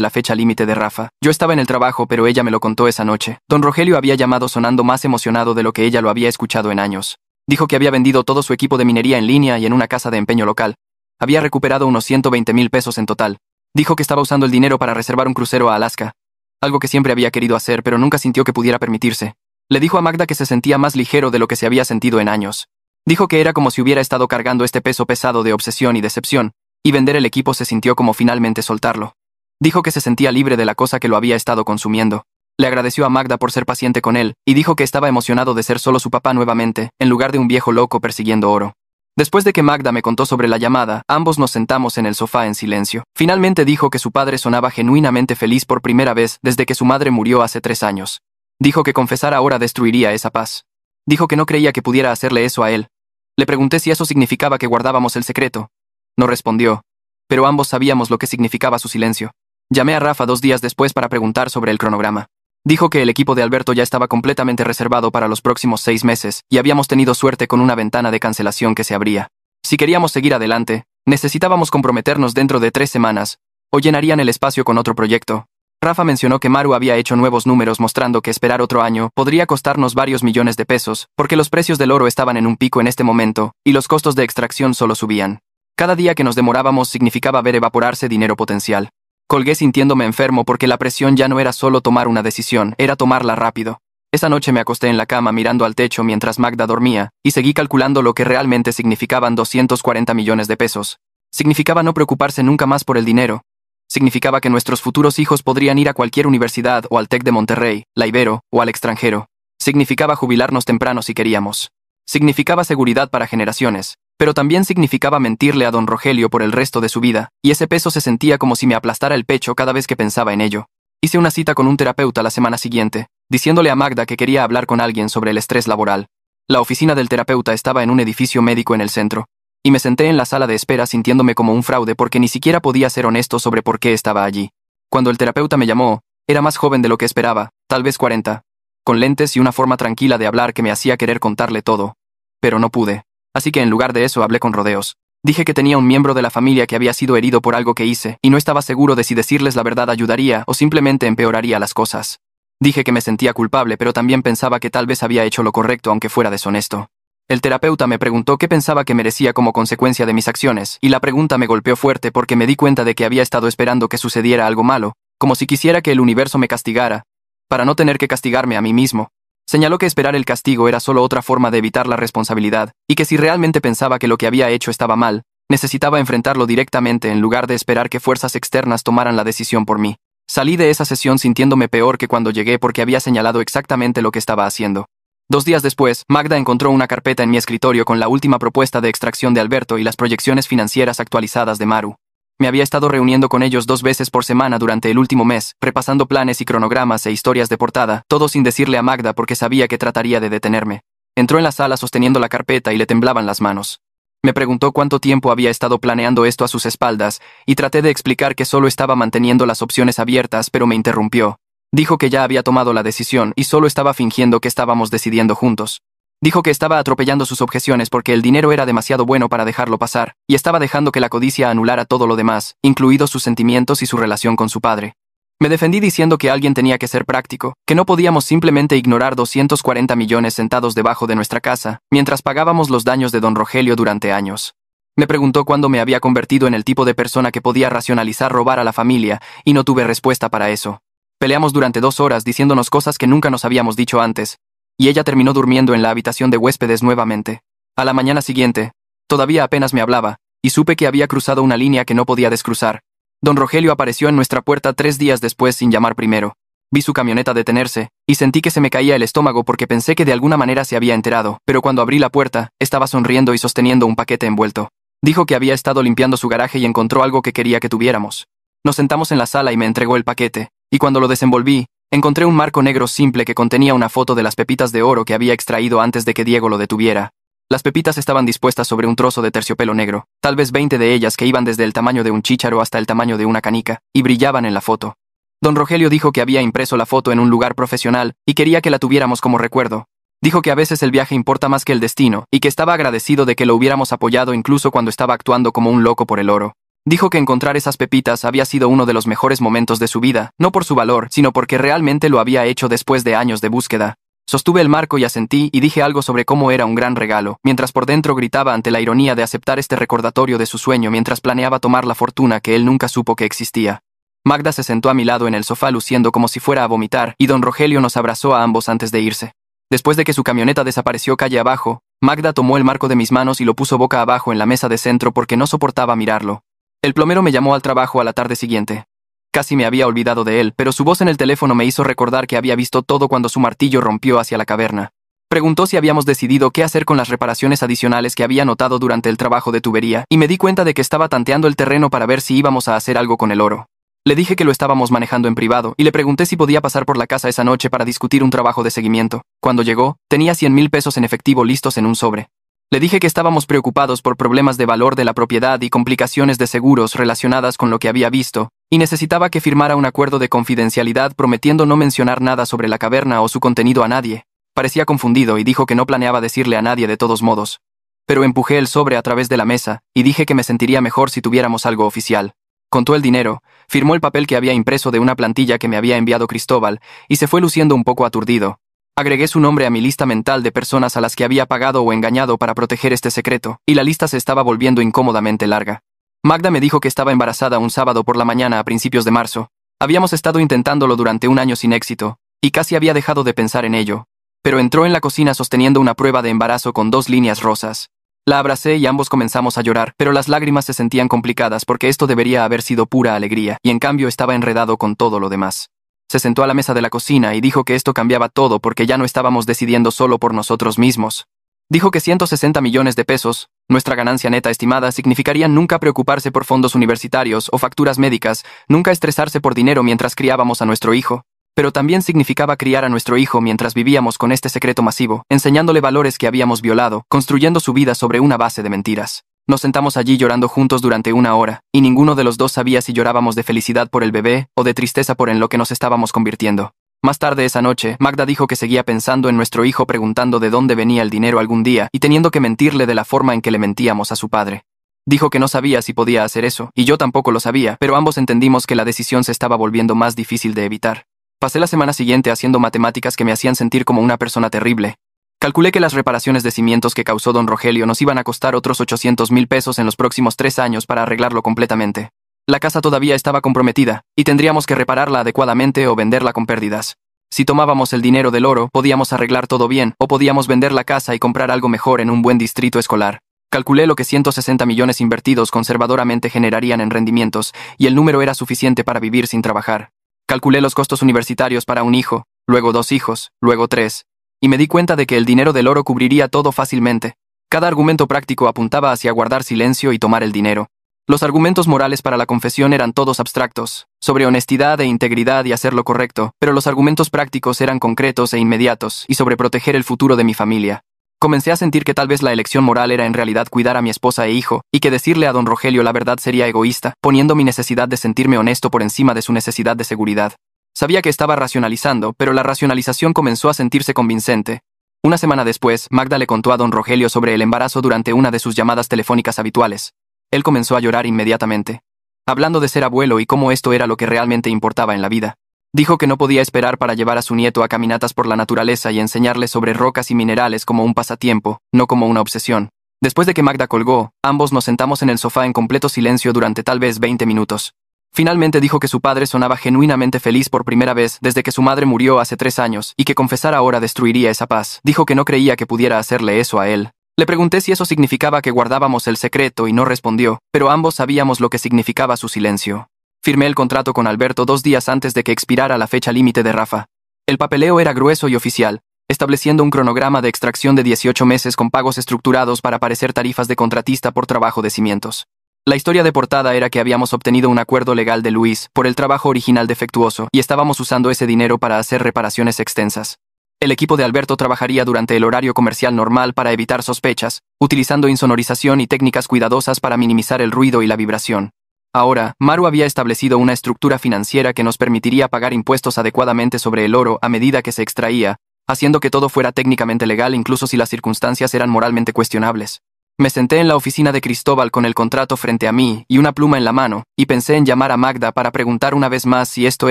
la fecha límite de Rafa. Yo estaba en el trabajo, pero ella me lo contó esa noche. Don Rogelio había llamado sonando más emocionado de lo que ella lo había escuchado en años. Dijo que había vendido todo su equipo de minería en línea y en una casa de empeño local. Había recuperado unos 120,000 pesos en total. Dijo que estaba usando el dinero para reservar un crucero a Alaska. Algo que siempre había querido hacer, pero nunca sintió que pudiera permitirse. Le dijo a Magda que se sentía más ligero de lo que se había sentido en años. Dijo que era como si hubiera estado cargando este peso pesado de obsesión y decepción, y vender el equipo se sintió como finalmente soltarlo. Dijo que se sentía libre de la cosa que lo había estado consumiendo. Le agradeció a Magda por ser paciente con él, y dijo que estaba emocionado de ser solo su papá nuevamente, en lugar de un viejo loco persiguiendo oro. Después de que Magda me contó sobre la llamada, ambos nos sentamos en el sofá en silencio. Finalmente dijo que su padre sonaba genuinamente feliz por primera vez desde que su madre murió hace 3 años. Dijo que confesar ahora destruiría esa paz. Dijo que no creía que pudiera hacerle eso a él. Le pregunté si eso significaba que guardábamos el secreto. No respondió, pero ambos sabíamos lo que significaba su silencio. Llamé a Rafa 2 días después para preguntar sobre el cronograma. Dijo que el equipo de Alberto ya estaba completamente reservado para los próximos 6 meses y habíamos tenido suerte con una ventana de cancelación que se abría. Si queríamos seguir adelante, necesitábamos comprometernos dentro de 3 semanas, o llenarían el espacio con otro proyecto. Rafa mencionó que Maru había hecho nuevos números mostrando que esperar otro año podría costarnos varios millones de pesos, porque los precios del oro estaban en un pico en este momento, y los costos de extracción solo subían. Cada día que nos demorábamos significaba ver evaporarse dinero potencial. Colgué sintiéndome enfermo porque la presión ya no era solo tomar una decisión, era tomarla rápido. Esa noche me acosté en la cama mirando al techo mientras Magda dormía, y seguí calculando lo que realmente significaban 240 millones de pesos. Significaba no preocuparse nunca más por el dinero. Significaba que nuestros futuros hijos podrían ir a cualquier universidad o al TEC de Monterrey, la Ibero, o al extranjero. Significaba jubilarnos temprano si queríamos. Significaba seguridad para generaciones. Pero también significaba mentirle a don Rogelio por el resto de su vida, y ese peso se sentía como si me aplastara el pecho cada vez que pensaba en ello. Hice una cita con un terapeuta la semana siguiente, diciéndole a Magda que quería hablar con alguien sobre el estrés laboral. La oficina del terapeuta estaba en un edificio médico en el centro, y me senté en la sala de espera sintiéndome como un fraude porque ni siquiera podía ser honesto sobre por qué estaba allí. Cuando el terapeuta me llamó, era más joven de lo que esperaba, tal vez 40, con lentes y una forma tranquila de hablar que me hacía querer contarle todo. Pero no pude. Así que en lugar de eso hablé con rodeos. Dije que tenía un miembro de la familia que había sido herido por algo que hice, y no estaba seguro de si decirles la verdad ayudaría o simplemente empeoraría las cosas. Dije que me sentía culpable, pero también pensaba que tal vez había hecho lo correcto aunque fuera deshonesto. El terapeuta me preguntó qué pensaba que merecía como consecuencia de mis acciones, y la pregunta me golpeó fuerte porque me di cuenta de que había estado esperando que sucediera algo malo, como si quisiera que el universo me castigara, para no tener que castigarme a mí mismo. Señaló que esperar el castigo era solo otra forma de evitar la responsabilidad, y que si realmente pensaba que lo que había hecho estaba mal, necesitaba enfrentarlo directamente en lugar de esperar que fuerzas externas tomaran la decisión por mí. Salí de esa sesión sintiéndome peor que cuando llegué porque había señalado exactamente lo que estaba haciendo. 2 días después, Magda encontró una carpeta en mi escritorio con la última propuesta de extracción de Alberto y las proyecciones financieras actualizadas de Maru. Me había estado reuniendo con ellos 2 veces por semana durante el último mes, repasando planes y cronogramas e historias de portada, todo sin decirle a Magda porque sabía que trataría de detenerme. Entró en la sala sosteniendo la carpeta y le temblaban las manos. Me preguntó cuánto tiempo había estado planeando esto a sus espaldas, y traté de explicar que solo estaba manteniendo las opciones abiertas, pero me interrumpió. Dijo que ya había tomado la decisión y solo estaba fingiendo que estábamos decidiendo juntos. Dijo que estaba atropellando sus objeciones porque el dinero era demasiado bueno para dejarlo pasar, y estaba dejando que la codicia anulara todo lo demás, incluidos sus sentimientos y su relación con su padre. Me defendí diciendo que alguien tenía que ser práctico, que no podíamos simplemente ignorar 240 millones sentados debajo de nuestra casa, mientras pagábamos los daños de don Rogelio durante años. Me preguntó cuándo me había convertido en el tipo de persona que podía racionalizar robar a la familia, y no tuve respuesta para eso. Peleamos durante 2 horas diciéndonos cosas que nunca nos habíamos dicho antes, y ella terminó durmiendo en la habitación de huéspedes nuevamente. A la mañana siguiente, todavía apenas me hablaba, y supe que había cruzado una línea que no podía descruzar. Don Rogelio apareció en nuestra puerta 3 días después sin llamar primero. Vi su camioneta detenerse, y sentí que se me caía el estómago porque pensé que de alguna manera se había enterado, pero cuando abrí la puerta, estaba sonriendo y sosteniendo un paquete envuelto. Dijo que había estado limpiando su garaje y encontró algo que quería que tuviéramos. Nos sentamos en la sala y me entregó el paquete, y cuando lo desenvolví, encontré un marco negro simple que contenía una foto de las pepitas de oro que había extraído antes de que Diego lo detuviera. Las pepitas estaban dispuestas sobre un trozo de terciopelo negro, tal vez 20 de ellas que iban desde el tamaño de un chícharo hasta el tamaño de una canica, y brillaban en la foto. Don Rogelio dijo que había impreso la foto en un lugar profesional y quería que la tuviéramos como recuerdo. Dijo que a veces el viaje importa más que el destino, y que estaba agradecido de que lo hubiéramos apoyado incluso cuando estaba actuando como un loco por el oro. Dijo que encontrar esas pepitas había sido uno de los mejores momentos de su vida, no por su valor, sino porque realmente lo había hecho después de años de búsqueda. Sostuve el marco y asentí y dije algo sobre cómo era un gran regalo, mientras por dentro gritaba ante la ironía de aceptar este recordatorio de su sueño mientras planeaba tomar la fortuna que él nunca supo que existía. Magda se sentó a mi lado en el sofá luciendo como si fuera a vomitar, y don Rogelio nos abrazó a ambos antes de irse. Después de que su camioneta desapareció calle abajo, Magda tomó el marco de mis manos y lo puso boca abajo en la mesa de centro porque no soportaba mirarlo. El plomero me llamó al trabajo a la tarde siguiente. Casi me había olvidado de él, pero su voz en el teléfono me hizo recordar que había visto todo cuando su martillo rompió hacia la caverna. Preguntó si habíamos decidido qué hacer con las reparaciones adicionales que había notado durante el trabajo de tubería, y me di cuenta de que estaba tanteando el terreno para ver si íbamos a hacer algo con el oro. Le dije que lo estábamos manejando en privado, y le pregunté si podía pasar por la casa esa noche para discutir un trabajo de seguimiento. Cuando llegó, tenía 100,000 pesos en efectivo listos en un sobre. Le dije que estábamos preocupados por problemas de valor de la propiedad y complicaciones de seguros relacionadas con lo que había visto, y necesitaba que firmara un acuerdo de confidencialidad prometiendo no mencionar nada sobre la caverna o su contenido a nadie. Parecía confundido y dijo que no planeaba decirle a nadie de todos modos. Pero empujé el sobre a través de la mesa, y dije que me sentiría mejor si tuviéramos algo oficial. Contó el dinero, firmó el papel que había impreso de una plantilla que me había enviado Cristóbal, y se fue luciendo un poco aturdido. Agregué su nombre a mi lista mental de personas a las que había pagado o engañado para proteger este secreto, y la lista se estaba volviendo incómodamente larga. Magda me dijo que estaba embarazada un sábado por la mañana a principios de marzo. Habíamos estado intentándolo durante un año sin éxito, y casi había dejado de pensar en ello. Pero entró en la cocina sosteniendo una prueba de embarazo con 2 líneas rosas. La abracé y ambos comenzamos a llorar, pero las lágrimas se sentían complicadas porque esto debería haber sido pura alegría, y en cambio estaba enredado con todo lo demás. Se sentó a la mesa de la cocina y dijo que esto cambiaba todo porque ya no estábamos decidiendo solo por nosotros mismos. Dijo que 160 millones de pesos, nuestra ganancia neta estimada, significarían nunca preocuparse por fondos universitarios o facturas médicas, nunca estresarse por dinero mientras criábamos a nuestro hijo. Pero también significaba criar a nuestro hijo mientras vivíamos con este secreto masivo, enseñándole valores que habíamos violado, construyendo su vida sobre una base de mentiras. Nos sentamos allí llorando juntos durante 1 hora, y ninguno de los dos sabía si llorábamos de felicidad por el bebé o de tristeza por en lo que nos estábamos convirtiendo. Más tarde esa noche, Magda dijo que seguía pensando en nuestro hijo, preguntando de dónde venía el dinero algún día y teniendo que mentirle de la forma en que le mentíamos a su padre. Dijo que no sabía si podía hacer eso, y yo tampoco lo sabía, pero ambos entendimos que la decisión se estaba volviendo más difícil de evitar. Pasé la semana siguiente haciendo matemáticas que me hacían sentir como una persona terrible. Calculé que las reparaciones de cimientos que causó don Rogelio nos iban a costar otros 800,000 pesos en los próximos 3 años para arreglarlo completamente. La casa todavía estaba comprometida, y tendríamos que repararla adecuadamente o venderla con pérdidas. Si tomábamos el dinero del oro, podíamos arreglar todo bien, o podíamos vender la casa y comprar algo mejor en un buen distrito escolar. Calculé lo que 160 millones invertidos conservadoramente generarían en rendimientos, y el número era suficiente para vivir sin trabajar. Calculé los costos universitarios para un hijo, luego 2 hijos, luego 3, y me di cuenta de que el dinero del oro cubriría todo fácilmente. Cada argumento práctico apuntaba hacia guardar silencio y tomar el dinero. Los argumentos morales para la confesión eran todos abstractos, sobre honestidad e integridad y hacer lo correcto, pero los argumentos prácticos eran concretos e inmediatos, y sobre proteger el futuro de mi familia. Comencé a sentir que tal vez la elección moral era en realidad cuidar a mi esposa e hijo, y que decirle a don Rogelio la verdad sería egoísta, poniendo mi necesidad de sentirme honesto por encima de su necesidad de seguridad. Sabía que estaba racionalizando, pero la racionalización comenzó a sentirse convincente. Una semana después, Magda le contó a don Rogelio sobre el embarazo durante una de sus llamadas telefónicas habituales. Él comenzó a llorar inmediatamente, hablando de ser abuelo y cómo esto era lo que realmente importaba en la vida. Dijo que no podía esperar para llevar a su nieto a caminatas por la naturaleza y enseñarle sobre rocas y minerales como un pasatiempo, no como una obsesión. Después de que Magda colgó, ambos nos sentamos en el sofá en completo silencio durante tal vez 20 minutos. Finalmente dijo que su padre sonaba genuinamente feliz por primera vez desde que su madre murió hace 3 años y que confesar ahora destruiría esa paz. Dijo que no creía que pudiera hacerle eso a él. Le pregunté si eso significaba que guardábamos el secreto y no respondió, pero ambos sabíamos lo que significaba su silencio. Firmé el contrato con Alberto 2 días antes de que expirara la fecha límite de Rafa. El papeleo era grueso y oficial, estableciendo un cronograma de extracción de 18 meses con pagos estructurados para parecer tarifas de contratista por trabajo de cimientos. La historia de portada era que habíamos obtenido un acuerdo legal de Luis por el trabajo original defectuoso y estábamos usando ese dinero para hacer reparaciones extensas. El equipo de Alberto trabajaría durante el horario comercial normal para evitar sospechas, utilizando insonorización y técnicas cuidadosas para minimizar el ruido y la vibración. Ahora, Maru había establecido una estructura financiera que nos permitiría pagar impuestos adecuadamente sobre el oro a medida que se extraía, haciendo que todo fuera técnicamente legal incluso si las circunstancias eran moralmente cuestionables. Me senté en la oficina de Cristóbal con el contrato frente a mí y una pluma en la mano, y pensé en llamar a Magda para preguntar una vez más si esto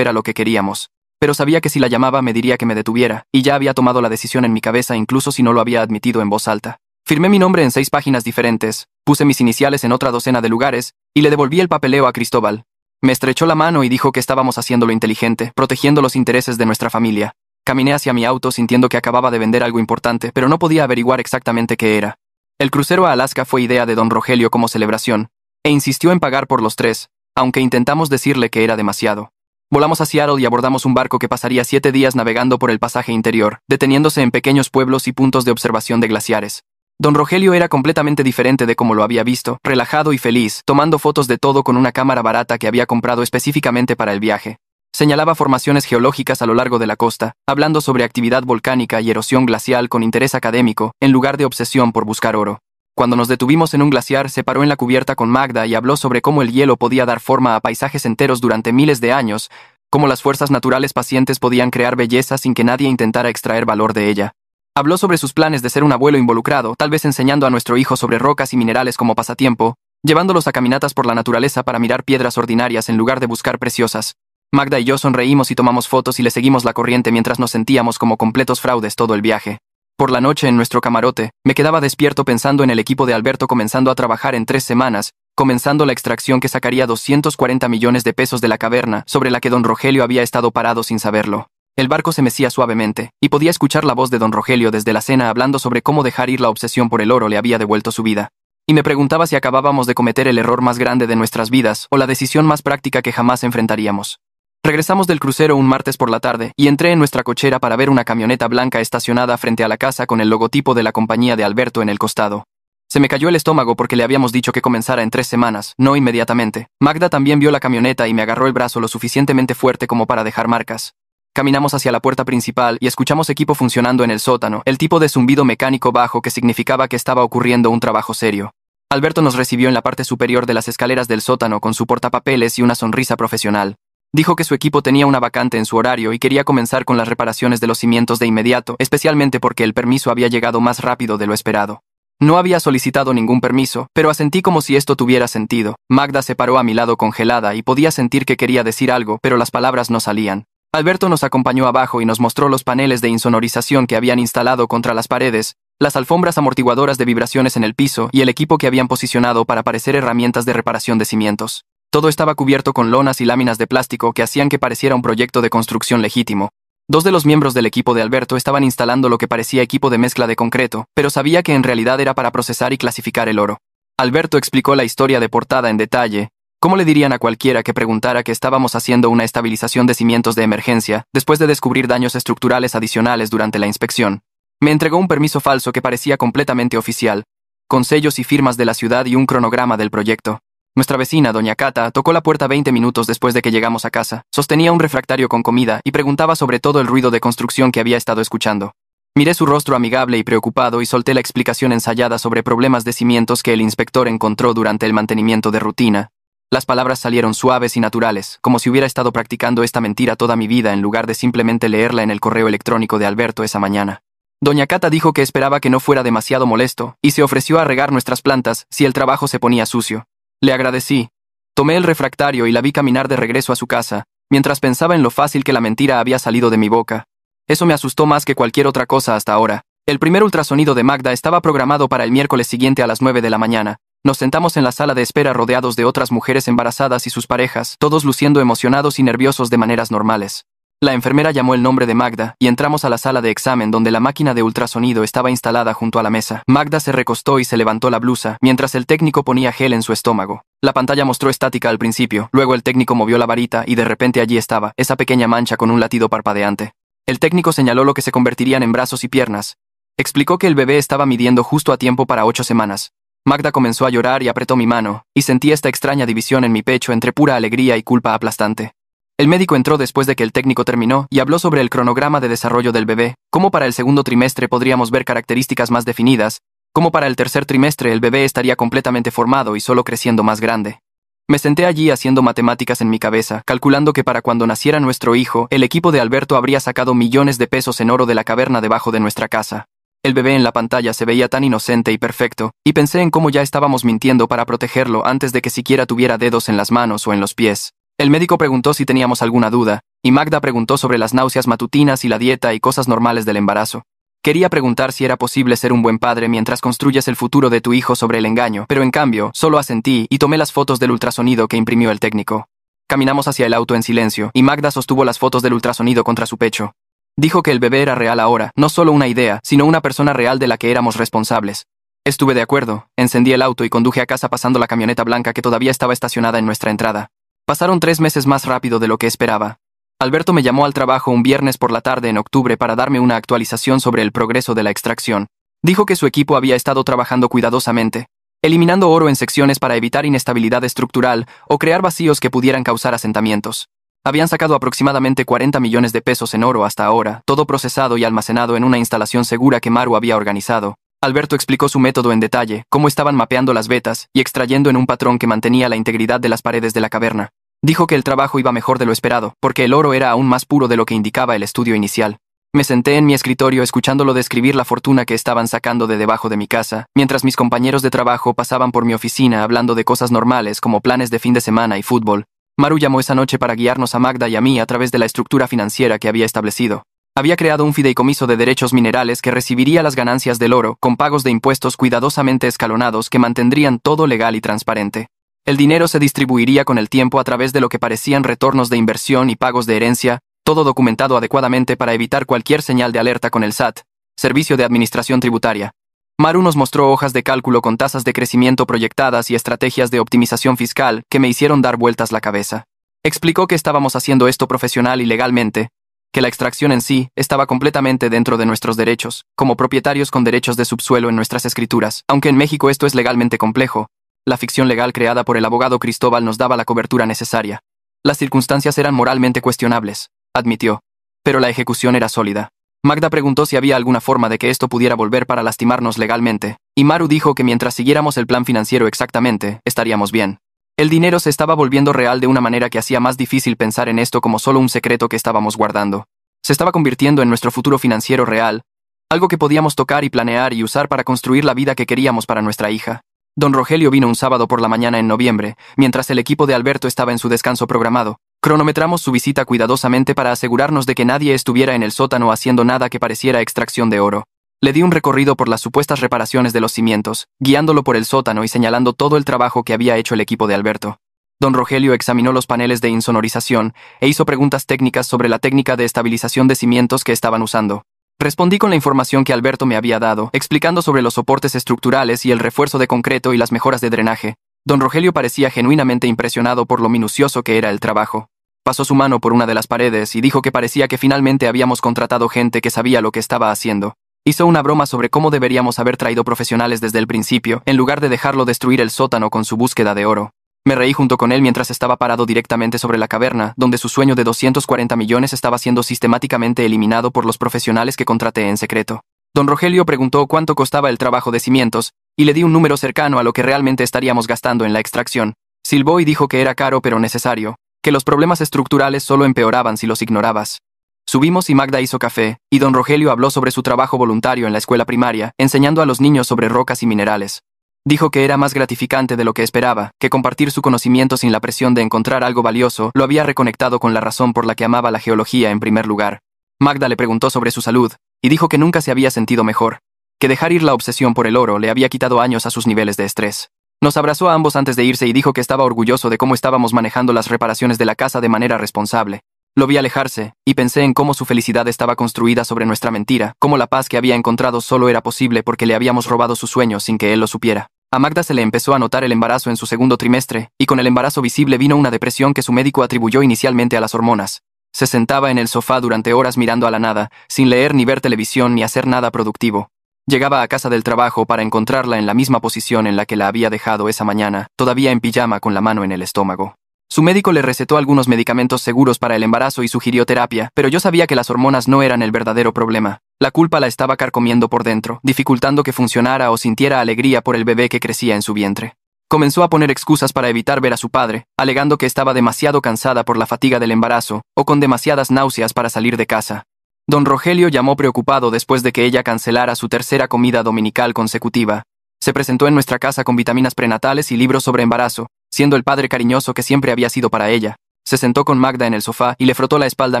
era lo que queríamos. Pero sabía que si la llamaba me diría que me detuviera, y ya había tomado la decisión en mi cabeza incluso si no lo había admitido en voz alta. Firmé mi nombre en 6 páginas diferentes, puse mis iniciales en otra docena de lugares, y le devolví el papeleo a Cristóbal. Me estrechó la mano y dijo que estábamos haciendo lo inteligente, protegiendo los intereses de nuestra familia. Caminé hacia mi auto sintiendo que acababa de vender algo importante, pero no podía averiguar exactamente qué era. El crucero a Alaska fue idea de don Rogelio como celebración, e insistió en pagar por los 3, aunque intentamos decirle que era demasiado. Volamos a Seattle y abordamos un barco que pasaría 7 días navegando por el pasaje interior, deteniéndose en pequeños pueblos y puntos de observación de glaciares. Don Rogelio era completamente diferente de como lo había visto, relajado y feliz, tomando fotos de todo con una cámara barata que había comprado específicamente para el viaje. Señalaba formaciones geológicas a lo largo de la costa, hablando sobre actividad volcánica y erosión glacial con interés académico, en lugar de obsesión por buscar oro. Cuando nos detuvimos en un glaciar, se paró en la cubierta con Magda y habló sobre cómo el hielo podía dar forma a paisajes enteros durante miles de años, cómo las fuerzas naturales pacientes podían crear belleza sin que nadie intentara extraer valor de ella. Habló sobre sus planes de ser un abuelo involucrado, tal vez enseñando a nuestro hijo sobre rocas y minerales como pasatiempo, llevándolos a caminatas por la naturaleza para mirar piedras ordinarias en lugar de buscar preciosas. Magda y yo sonreímos y tomamos fotos y le seguimos la corriente mientras nos sentíamos como completos fraudes todo el viaje. Por la noche en nuestro camarote, me quedaba despierto pensando en el equipo de Alberto comenzando a trabajar en 3 semanas, comenzando la extracción que sacaría 240 millones de pesos de la caverna sobre la que don Rogelio había estado parado sin saberlo. El barco se mecía suavemente, y podía escuchar la voz de don Rogelio desde la cena hablando sobre cómo dejar ir la obsesión por el oro le había devuelto su vida. Y me preguntaba si acabábamos de cometer el error más grande de nuestras vidas o la decisión más práctica que jamás enfrentaríamos. Regresamos del crucero un martes por la tarde y entré en nuestra cochera para ver una camioneta blanca estacionada frente a la casa con el logotipo de la compañía de Alberto en el costado. Se me cayó el estómago porque le habíamos dicho que comenzara en 3 semanas, no inmediatamente. Magda también vio la camioneta y me agarró el brazo lo suficientemente fuerte como para dejar marcas. Caminamos hacia la puerta principal y escuchamos equipo funcionando en el sótano, el tipo de zumbido mecánico bajo que significaba que estaba ocurriendo un trabajo serio. Alberto nos recibió en la parte superior de las escaleras del sótano con su portapapeles y una sonrisa profesional. Dijo que su equipo tenía una vacante en su horario y quería comenzar con las reparaciones de los cimientos de inmediato, especialmente porque el permiso había llegado más rápido de lo esperado. No había solicitado ningún permiso, pero asentí como si esto tuviera sentido. Magda se paró a mi lado congelada y podía sentir que quería decir algo, pero las palabras no salían. Alberto nos acompañó abajo y nos mostró los paneles de insonorización que habían instalado contra las paredes, las alfombras amortiguadoras de vibraciones en el piso y el equipo que habían posicionado para parecer herramientas de reparación de cimientos. Todo estaba cubierto con lonas y láminas de plástico que hacían que pareciera un proyecto de construcción legítimo. 2 de los miembros del equipo de Alberto estaban instalando lo que parecía equipo de mezcla de concreto, pero sabía que en realidad era para procesar y clasificar el oro. Alberto explicó la historia de portada en detalle. ¿Cómo le dirían a cualquiera que preguntara que estábamos haciendo una estabilización de cimientos de emergencia después de descubrir daños estructurales adicionales durante la inspección? Me entregó un permiso falso que parecía completamente oficial, con sellos y firmas de la ciudad y un cronograma del proyecto. Nuestra vecina, doña Cata, tocó la puerta 20 minutos después de que llegamos a casa, sostenía un refractario con comida y preguntaba sobre todo el ruido de construcción que había estado escuchando. Miré su rostro amigable y preocupado y solté la explicación ensayada sobre problemas de cimientos que el inspector encontró durante el mantenimiento de rutina. Las palabras salieron suaves y naturales, como si hubiera estado practicando esta mentira toda mi vida en lugar de simplemente leerla en el correo electrónico de Alberto esa mañana. Doña Cata dijo que esperaba que no fuera demasiado molesto y se ofreció a regar nuestras plantas si el trabajo se ponía sucio. Le agradecí. Tomé el refractario y la vi caminar de regreso a su casa, mientras pensaba en lo fácil que la mentira había salido de mi boca. Eso me asustó más que cualquier otra cosa hasta ahora. El primer ultrasonido de Magda estaba programado para el miércoles siguiente a las 9 de la mañana. Nos sentamos en la sala de espera rodeados de otras mujeres embarazadas y sus parejas, todos luciendo emocionados y nerviosos de maneras normales. La enfermera llamó el nombre de Magda y entramos a la sala de examen donde la máquina de ultrasonido estaba instalada junto a la mesa. Magda se recostó y se levantó la blusa, mientras el técnico ponía gel en su estómago. La pantalla mostró estática al principio, luego el técnico movió la varita y de repente allí estaba, esa pequeña mancha con un latido parpadeante. El técnico señaló lo que se convertirían en brazos y piernas. Explicó que el bebé estaba midiendo justo a tiempo para 8 semanas. Magda comenzó a llorar y apretó mi mano, y sentí esta extraña división en mi pecho entre pura alegría y culpa aplastante. El médico entró después de que el técnico terminó y habló sobre el cronograma de desarrollo del bebé, cómo para el segundo trimestre podríamos ver características más definidas, cómo para el tercer trimestre el bebé estaría completamente formado y solo creciendo más grande. Me senté allí haciendo matemáticas en mi cabeza, calculando que para cuando naciera nuestro hijo, el equipo de Alberto habría sacado millones de pesos en oro de la caverna debajo de nuestra casa. El bebé en la pantalla se veía tan inocente y perfecto, y pensé en cómo ya estábamos mintiendo para protegerlo antes de que siquiera tuviera dedos en las manos o en los pies. El médico preguntó si teníamos alguna duda, y Magda preguntó sobre las náuseas matutinas y la dieta y cosas normales del embarazo. Quería preguntar si era posible ser un buen padre mientras construyes el futuro de tu hijo sobre el engaño, pero en cambio, solo asentí y tomé las fotos del ultrasonido que imprimió el técnico. Caminamos hacia el auto en silencio, y Magda sostuvo las fotos del ultrasonido contra su pecho. Dijo que el bebé era real ahora, no solo una idea, sino una persona real de la que éramos responsables. Estuve de acuerdo, encendí el auto y conduje a casa pasando la camioneta blanca que todavía estaba estacionada en nuestra entrada. Pasaron 3 meses más rápido de lo que esperaba. Alberto me llamó al trabajo un viernes por la tarde en octubre para darme una actualización sobre el progreso de la extracción. Dijo que su equipo había estado trabajando cuidadosamente, eliminando oro en secciones para evitar inestabilidad estructural o crear vacíos que pudieran causar asentamientos. Habían sacado aproximadamente 40 millones de pesos en oro hasta ahora, todo procesado y almacenado en una instalación segura que Maru había organizado. Alberto explicó su método en detalle, cómo estaban mapeando las vetas y extrayendo en un patrón que mantenía la integridad de las paredes de la caverna. Dijo que el trabajo iba mejor de lo esperado, porque el oro era aún más puro de lo que indicaba el estudio inicial. Me senté en mi escritorio escuchándolo describir la fortuna que estaban sacando de debajo de mi casa, mientras mis compañeros de trabajo pasaban por mi oficina hablando de cosas normales como planes de fin de semana y fútbol. Maru llamó esa noche para guiarnos a Magda y a mí a través de la estructura financiera que había establecido. Había creado un fideicomiso de derechos minerales que recibiría las ganancias del oro, con pagos de impuestos cuidadosamente escalonados que mantendrían todo legal y transparente. El dinero se distribuiría con el tiempo a través de lo que parecían retornos de inversión y pagos de herencia, todo documentado adecuadamente para evitar cualquier señal de alerta con el SAT, Servicio de Administración Tributaria. Maru nos mostró hojas de cálculo con tasas de crecimiento proyectadas y estrategias de optimización fiscal que me hicieron dar vueltas la cabeza. Explicó que estábamos haciendo esto profesional y legalmente, que la extracción en sí estaba completamente dentro de nuestros derechos, como propietarios con derechos de subsuelo en nuestras escrituras. Aunque en México esto es legalmente complejo, la ficción legal creada por el abogado Cristóbal nos daba la cobertura necesaria. Las circunstancias eran moralmente cuestionables, admitió, pero la ejecución era sólida. Magda preguntó si había alguna forma de que esto pudiera volver para lastimarnos legalmente, y Maru dijo que mientras siguiéramos el plan financiero exactamente, estaríamos bien. El dinero se estaba volviendo real de una manera que hacía más difícil pensar en esto como solo un secreto que estábamos guardando. Se estaba convirtiendo en nuestro futuro financiero real, algo que podíamos tocar y planear y usar para construir la vida que queríamos para nuestra hija. Don Rogelio vino un sábado por la mañana en noviembre, mientras el equipo de Alberto estaba en su descanso programado. Cronometramos su visita cuidadosamente para asegurarnos de que nadie estuviera en el sótano haciendo nada que pareciera extracción de oro. Le di un recorrido por las supuestas reparaciones de los cimientos, guiándolo por el sótano y señalando todo el trabajo que había hecho el equipo de Alberto. Don Rogelio examinó los paneles de insonorización e hizo preguntas técnicas sobre la técnica de estabilización de cimientos que estaban usando. Respondí con la información que Alberto me había dado, explicando sobre los soportes estructurales y el refuerzo de concreto y las mejoras de drenaje. Don Rogelio parecía genuinamente impresionado por lo minucioso que era el trabajo. Pasó su mano por una de las paredes y dijo que parecía que finalmente habíamos contratado gente que sabía lo que estaba haciendo. Hizo una broma sobre cómo deberíamos haber traído profesionales desde el principio, en lugar de dejarlo destruir el sótano con su búsqueda de oro. Me reí junto con él mientras estaba parado directamente sobre la caverna, donde su sueño de 240 millones estaba siendo sistemáticamente eliminado por los profesionales que contraté en secreto. Don Rogelio preguntó cuánto costaba el trabajo de cimientos, y le di un número cercano a lo que realmente estaríamos gastando en la extracción. Silbó y dijo que era caro pero necesario, que los problemas estructurales solo empeoraban si los ignorabas. Subimos y Magda hizo café, y don Rogelio habló sobre su trabajo voluntario en la escuela primaria, enseñando a los niños sobre rocas y minerales. Dijo que era más gratificante de lo que esperaba, que compartir su conocimiento sin la presión de encontrar algo valioso lo había reconectado con la razón por la que amaba la geología en primer lugar. Magda le preguntó sobre su salud, y dijo que nunca se había sentido mejor, que dejar ir la obsesión por el oro le había quitado años a sus niveles de estrés. Nos abrazó a ambos antes de irse y dijo que estaba orgulloso de cómo estábamos manejando las reparaciones de la casa de manera responsable. Lo vi alejarse, y pensé en cómo su felicidad estaba construida sobre nuestra mentira, cómo la paz que había encontrado solo era posible porque le habíamos robado sus sueños sin que él lo supiera. A Magda se le empezó a notar el embarazo en su segundo trimestre, y con el embarazo visible vino una depresión que su médico atribuyó inicialmente a las hormonas. Se sentaba en el sofá durante horas mirando a la nada, sin leer ni ver televisión ni hacer nada productivo. Llegaba a casa del trabajo para encontrarla en la misma posición en la que la había dejado esa mañana, todavía en pijama con la mano en el estómago. Su médico le recetó algunos medicamentos seguros para el embarazo y sugirió terapia, pero yo sabía que las hormonas no eran el verdadero problema. La culpa la estaba carcomiendo por dentro, dificultando que funcionara o sintiera alegría por el bebé que crecía en su vientre. Comenzó a poner excusas para evitar ver a su padre, alegando que estaba demasiado cansada por la fatiga del embarazo, o con demasiadas náuseas para salir de casa. Don Rogelio llamó preocupado después de que ella cancelara su tercera comida dominical consecutiva. Se presentó en nuestra casa con vitaminas prenatales y libros sobre embarazo, siendo el padre cariñoso que siempre había sido para ella. Se sentó con Magda en el sofá y le frotó la espalda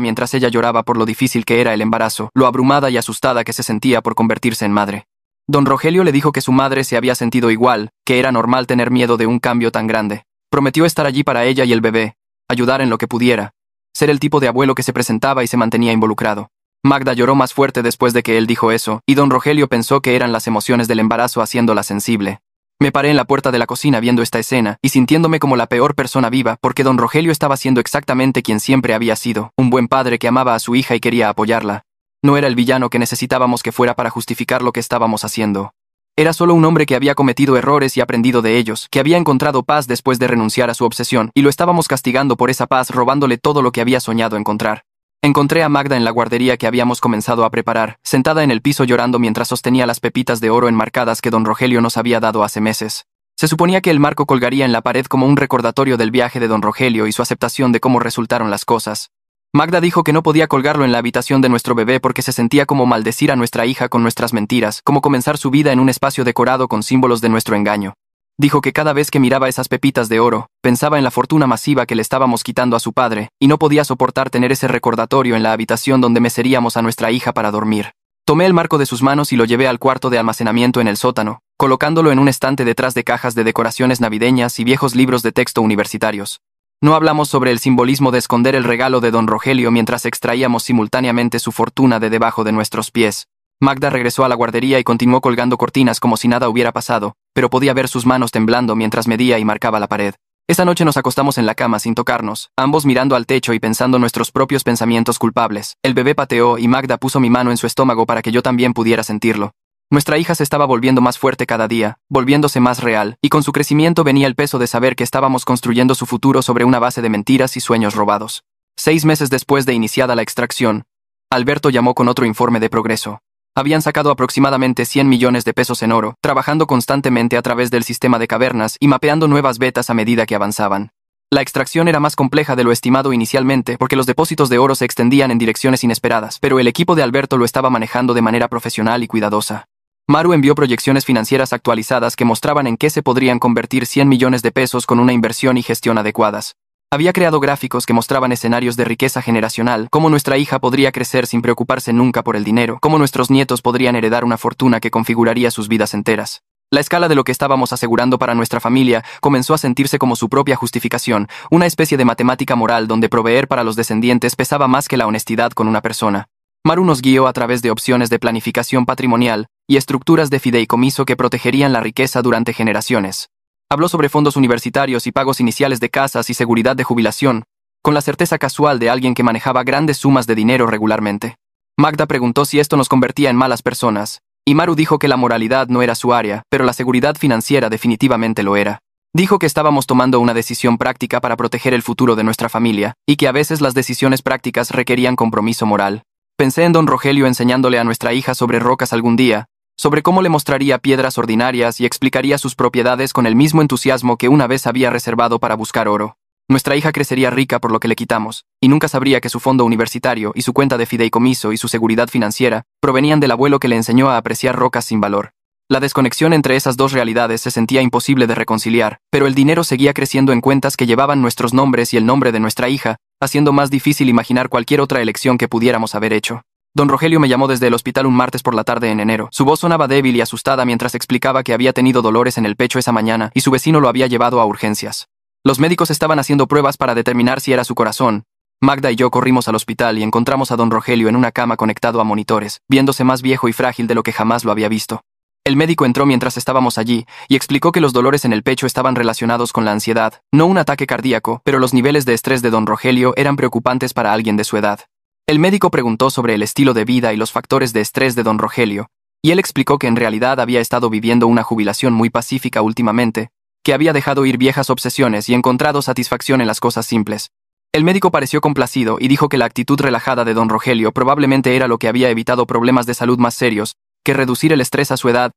mientras ella lloraba por lo difícil que era el embarazo, lo abrumada y asustada que se sentía por convertirse en madre. Don Rogelio le dijo que su madre se había sentido igual, que era normal tener miedo de un cambio tan grande. Prometió estar allí para ella y el bebé, ayudar en lo que pudiera, ser el tipo de abuelo que se presentaba y se mantenía involucrado. Magda lloró más fuerte después de que él dijo eso, y don Rogelio pensó que eran las emociones del embarazo haciéndola sensible. Me paré en la puerta de la cocina viendo esta escena y sintiéndome como la peor persona viva porque don Rogelio estaba siendo exactamente quien siempre había sido, un buen padre que amaba a su hija y quería apoyarla. No era el villano que necesitábamos que fuera para justificar lo que estábamos haciendo. Era solo un hombre que había cometido errores y aprendido de ellos, que había encontrado paz después de renunciar a su obsesión, y lo estábamos castigando por esa paz robándole todo lo que había soñado encontrar. Encontré a Magda en la guardería que habíamos comenzado a preparar, sentada en el piso llorando mientras sostenía las pepitas de oro enmarcadas que don Rogelio nos había dado hace meses. Se suponía que el marco colgaría en la pared como un recordatorio del viaje de don Rogelio y su aceptación de cómo resultaron las cosas. Magda dijo que no podía colgarlo en la habitación de nuestro bebé porque se sentía como maldecir a nuestra hija con nuestras mentiras, como comenzar su vida en un espacio decorado con símbolos de nuestro engaño. Dijo que cada vez que miraba esas pepitas de oro, pensaba en la fortuna masiva que le estábamos quitando a su padre, y no podía soportar tener ese recordatorio en la habitación donde meceríamos a nuestra hija para dormir. Tomé el marco de sus manos y lo llevé al cuarto de almacenamiento en el sótano, colocándolo en un estante detrás de cajas de decoraciones navideñas y viejos libros de texto universitarios. No hablamos sobre el simbolismo de esconder el regalo de don Rogelio mientras extraíamos simultáneamente su fortuna de debajo de nuestros pies. Magda regresó a la guardería y continuó colgando cortinas como si nada hubiera pasado, pero podía ver sus manos temblando mientras medía y marcaba la pared. Esa noche nos acostamos en la cama sin tocarnos, ambos mirando al techo y pensando nuestros propios pensamientos culpables. El bebé pateó y Magda puso mi mano en su estómago para que yo también pudiera sentirlo. Nuestra hija se estaba volviendo más fuerte cada día, volviéndose más real, y con su crecimiento venía el peso de saber que estábamos construyendo su futuro sobre una base de mentiras y sueños robados. 6 meses después de iniciada la extracción, Alberto llamó con otro informe de progreso. Habían sacado aproximadamente 100 millones de pesos en oro, trabajando constantemente a través del sistema de cavernas y mapeando nuevas vetas a medida que avanzaban. La extracción era más compleja de lo estimado inicialmente porque los depósitos de oro se extendían en direcciones inesperadas, pero el equipo de Alberto lo estaba manejando de manera profesional y cuidadosa. Maru envió proyecciones financieras actualizadas que mostraban en qué se podrían convertir 100 millones de pesos con una inversión y gestión adecuadas. Había creado gráficos que mostraban escenarios de riqueza generacional, cómo nuestra hija podría crecer sin preocuparse nunca por el dinero, cómo nuestros nietos podrían heredar una fortuna que configuraría sus vidas enteras. La escala de lo que estábamos asegurando para nuestra familia comenzó a sentirse como su propia justificación, una especie de matemática moral donde proveer para los descendientes pesaba más que la honestidad con una persona. Maru nos guió a través de opciones de planificación patrimonial y estructuras de fideicomiso que protegerían la riqueza durante generaciones. Habló sobre fondos universitarios y pagos iniciales de casas y seguridad de jubilación, con la certeza casual de alguien que manejaba grandes sumas de dinero regularmente. Magda preguntó si esto nos convertía en malas personas, y Maru dijo que la moralidad no era su área, pero la seguridad financiera definitivamente lo era. Dijo que estábamos tomando una decisión práctica para proteger el futuro de nuestra familia, y que a veces las decisiones prácticas requerían compromiso moral. Pensé en don Rogelio enseñándole a nuestra hija sobre rocas algún día, sobre cómo le mostraría piedras ordinarias y explicaría sus propiedades con el mismo entusiasmo que una vez había reservado para buscar oro. Nuestra hija crecería rica por lo que le quitamos, y nunca sabría que su fondo universitario y su cuenta de fideicomiso y su seguridad financiera provenían del abuelo que le enseñó a apreciar rocas sin valor. La desconexión entre esas dos realidades se sentía imposible de reconciliar, pero el dinero seguía creciendo en cuentas que llevaban nuestros nombres y el nombre de nuestra hija, haciendo más difícil imaginar cualquier otra elección que pudiéramos haber hecho. Don Rogelio me llamó desde el hospital un martes por la tarde en enero. Su voz sonaba débil y asustada mientras explicaba que había tenido dolores en el pecho esa mañana y su vecino lo había llevado a urgencias. Los médicos estaban haciendo pruebas para determinar si era su corazón. Magda y yo corrimos al hospital y encontramos a don Rogelio en una cama conectado a monitores, viéndose más viejo y frágil de lo que jamás lo había visto. El médico entró mientras estábamos allí y explicó que los dolores en el pecho estaban relacionados con la ansiedad, no un ataque cardíaco, pero los niveles de estrés de don Rogelio eran preocupantes para alguien de su edad. El médico preguntó sobre el estilo de vida y los factores de estrés de don Rogelio, y él explicó que en realidad había estado viviendo una jubilación muy pacífica últimamente, que había dejado ir viejas obsesiones y encontrado satisfacción en las cosas simples. El médico pareció complacido y dijo que la actitud relajada de don Rogelio probablemente era lo que había evitado problemas de salud más serios, que reducir el estrés a su edad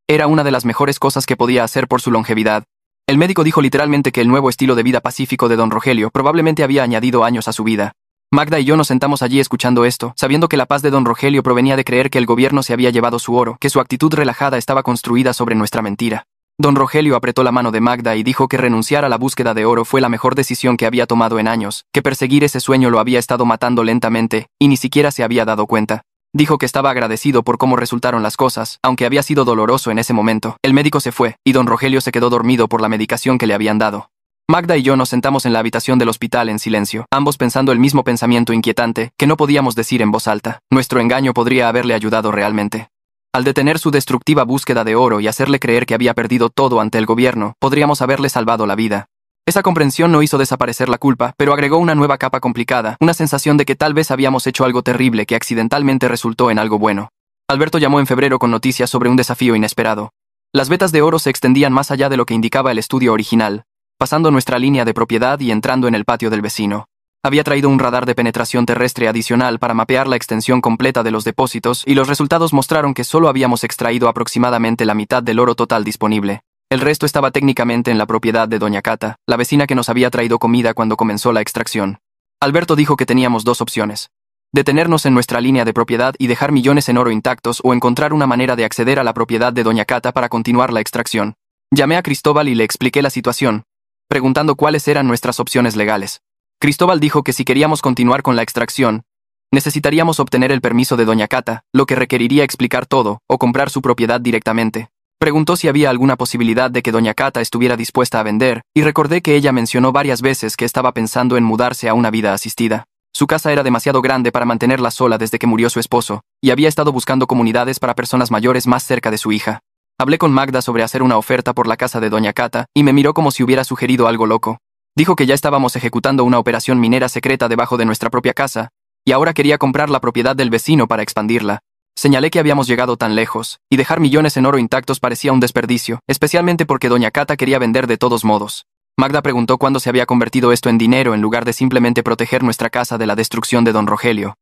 era una de las mejores cosas que podía hacer por su longevidad. El médico dijo literalmente que el nuevo estilo de vida pacífico de don Rogelio probablemente había añadido años a su vida. Magda y yo nos sentamos allí escuchando esto, sabiendo que la paz de don Rogelio provenía de creer que el gobierno se había llevado su oro, que su actitud relajada estaba construida sobre nuestra mentira. Don Rogelio apretó la mano de Magda y dijo que renunciar a la búsqueda de oro fue la mejor decisión que había tomado en años, que perseguir ese sueño lo había estado matando lentamente, y ni siquiera se había dado cuenta. Dijo que estaba agradecido por cómo resultaron las cosas, aunque había sido doloroso en ese momento. El médico se fue, y don Rogelio se quedó dormido por la medicación que le habían dado. Magda y yo nos sentamos en la habitación del hospital en silencio, ambos pensando el mismo pensamiento inquietante, que no podíamos decir en voz alta. Nuestro engaño podría haberle ayudado realmente. Al detener su destructiva búsqueda de oro y hacerle creer que había perdido todo ante el gobierno, podríamos haberle salvado la vida. Esa comprensión no hizo desaparecer la culpa, pero agregó una nueva capa complicada, una sensación de que tal vez habíamos hecho algo terrible que accidentalmente resultó en algo bueno. Alberto llamó en febrero con noticias sobre un desafío inesperado. Las vetas de oro se extendían más allá de lo que indicaba el estudio original, pasando nuestra línea de propiedad y entrando en el patio del vecino. Había traído un radar de penetración terrestre adicional para mapear la extensión completa de los depósitos y los resultados mostraron que solo habíamos extraído aproximadamente la mitad del oro total disponible. El resto estaba técnicamente en la propiedad de doña Cata, la vecina que nos había traído comida cuando comenzó la extracción. Alberto dijo que teníamos dos opciones: detenernos en nuestra línea de propiedad y dejar millones en oro intactos, o encontrar una manera de acceder a la propiedad de Doña Cata para continuar la extracción. Llamé a Cristóbal y le expliqué la situación, preguntando cuáles eran nuestras opciones legales. Cristóbal dijo que si queríamos continuar con la extracción, necesitaríamos obtener el permiso de Doña Cata, lo que requeriría explicar todo, o comprar su propiedad directamente. Preguntó si había alguna posibilidad de que Doña Cata estuviera dispuesta a vender, y recordé que ella mencionó varias veces que estaba pensando en mudarse a una vida asistida. Su casa era demasiado grande para mantenerla sola desde que murió su esposo, y había estado buscando comunidades para personas mayores más cerca de su hija. Hablé con Magda sobre hacer una oferta por la casa de Doña Cata, y me miró como si hubiera sugerido algo loco. Dijo que ya estábamos ejecutando una operación minera secreta debajo de nuestra propia casa, y ahora quería comprar la propiedad del vecino para expandirla. Señalé que habíamos llegado tan lejos, y dejar millones en oro intactos parecía un desperdicio, especialmente porque Doña Cata quería vender de todos modos. Magda preguntó cuándo se había convertido esto en dinero en lugar de simplemente proteger nuestra casa de la destrucción de don Rogelio.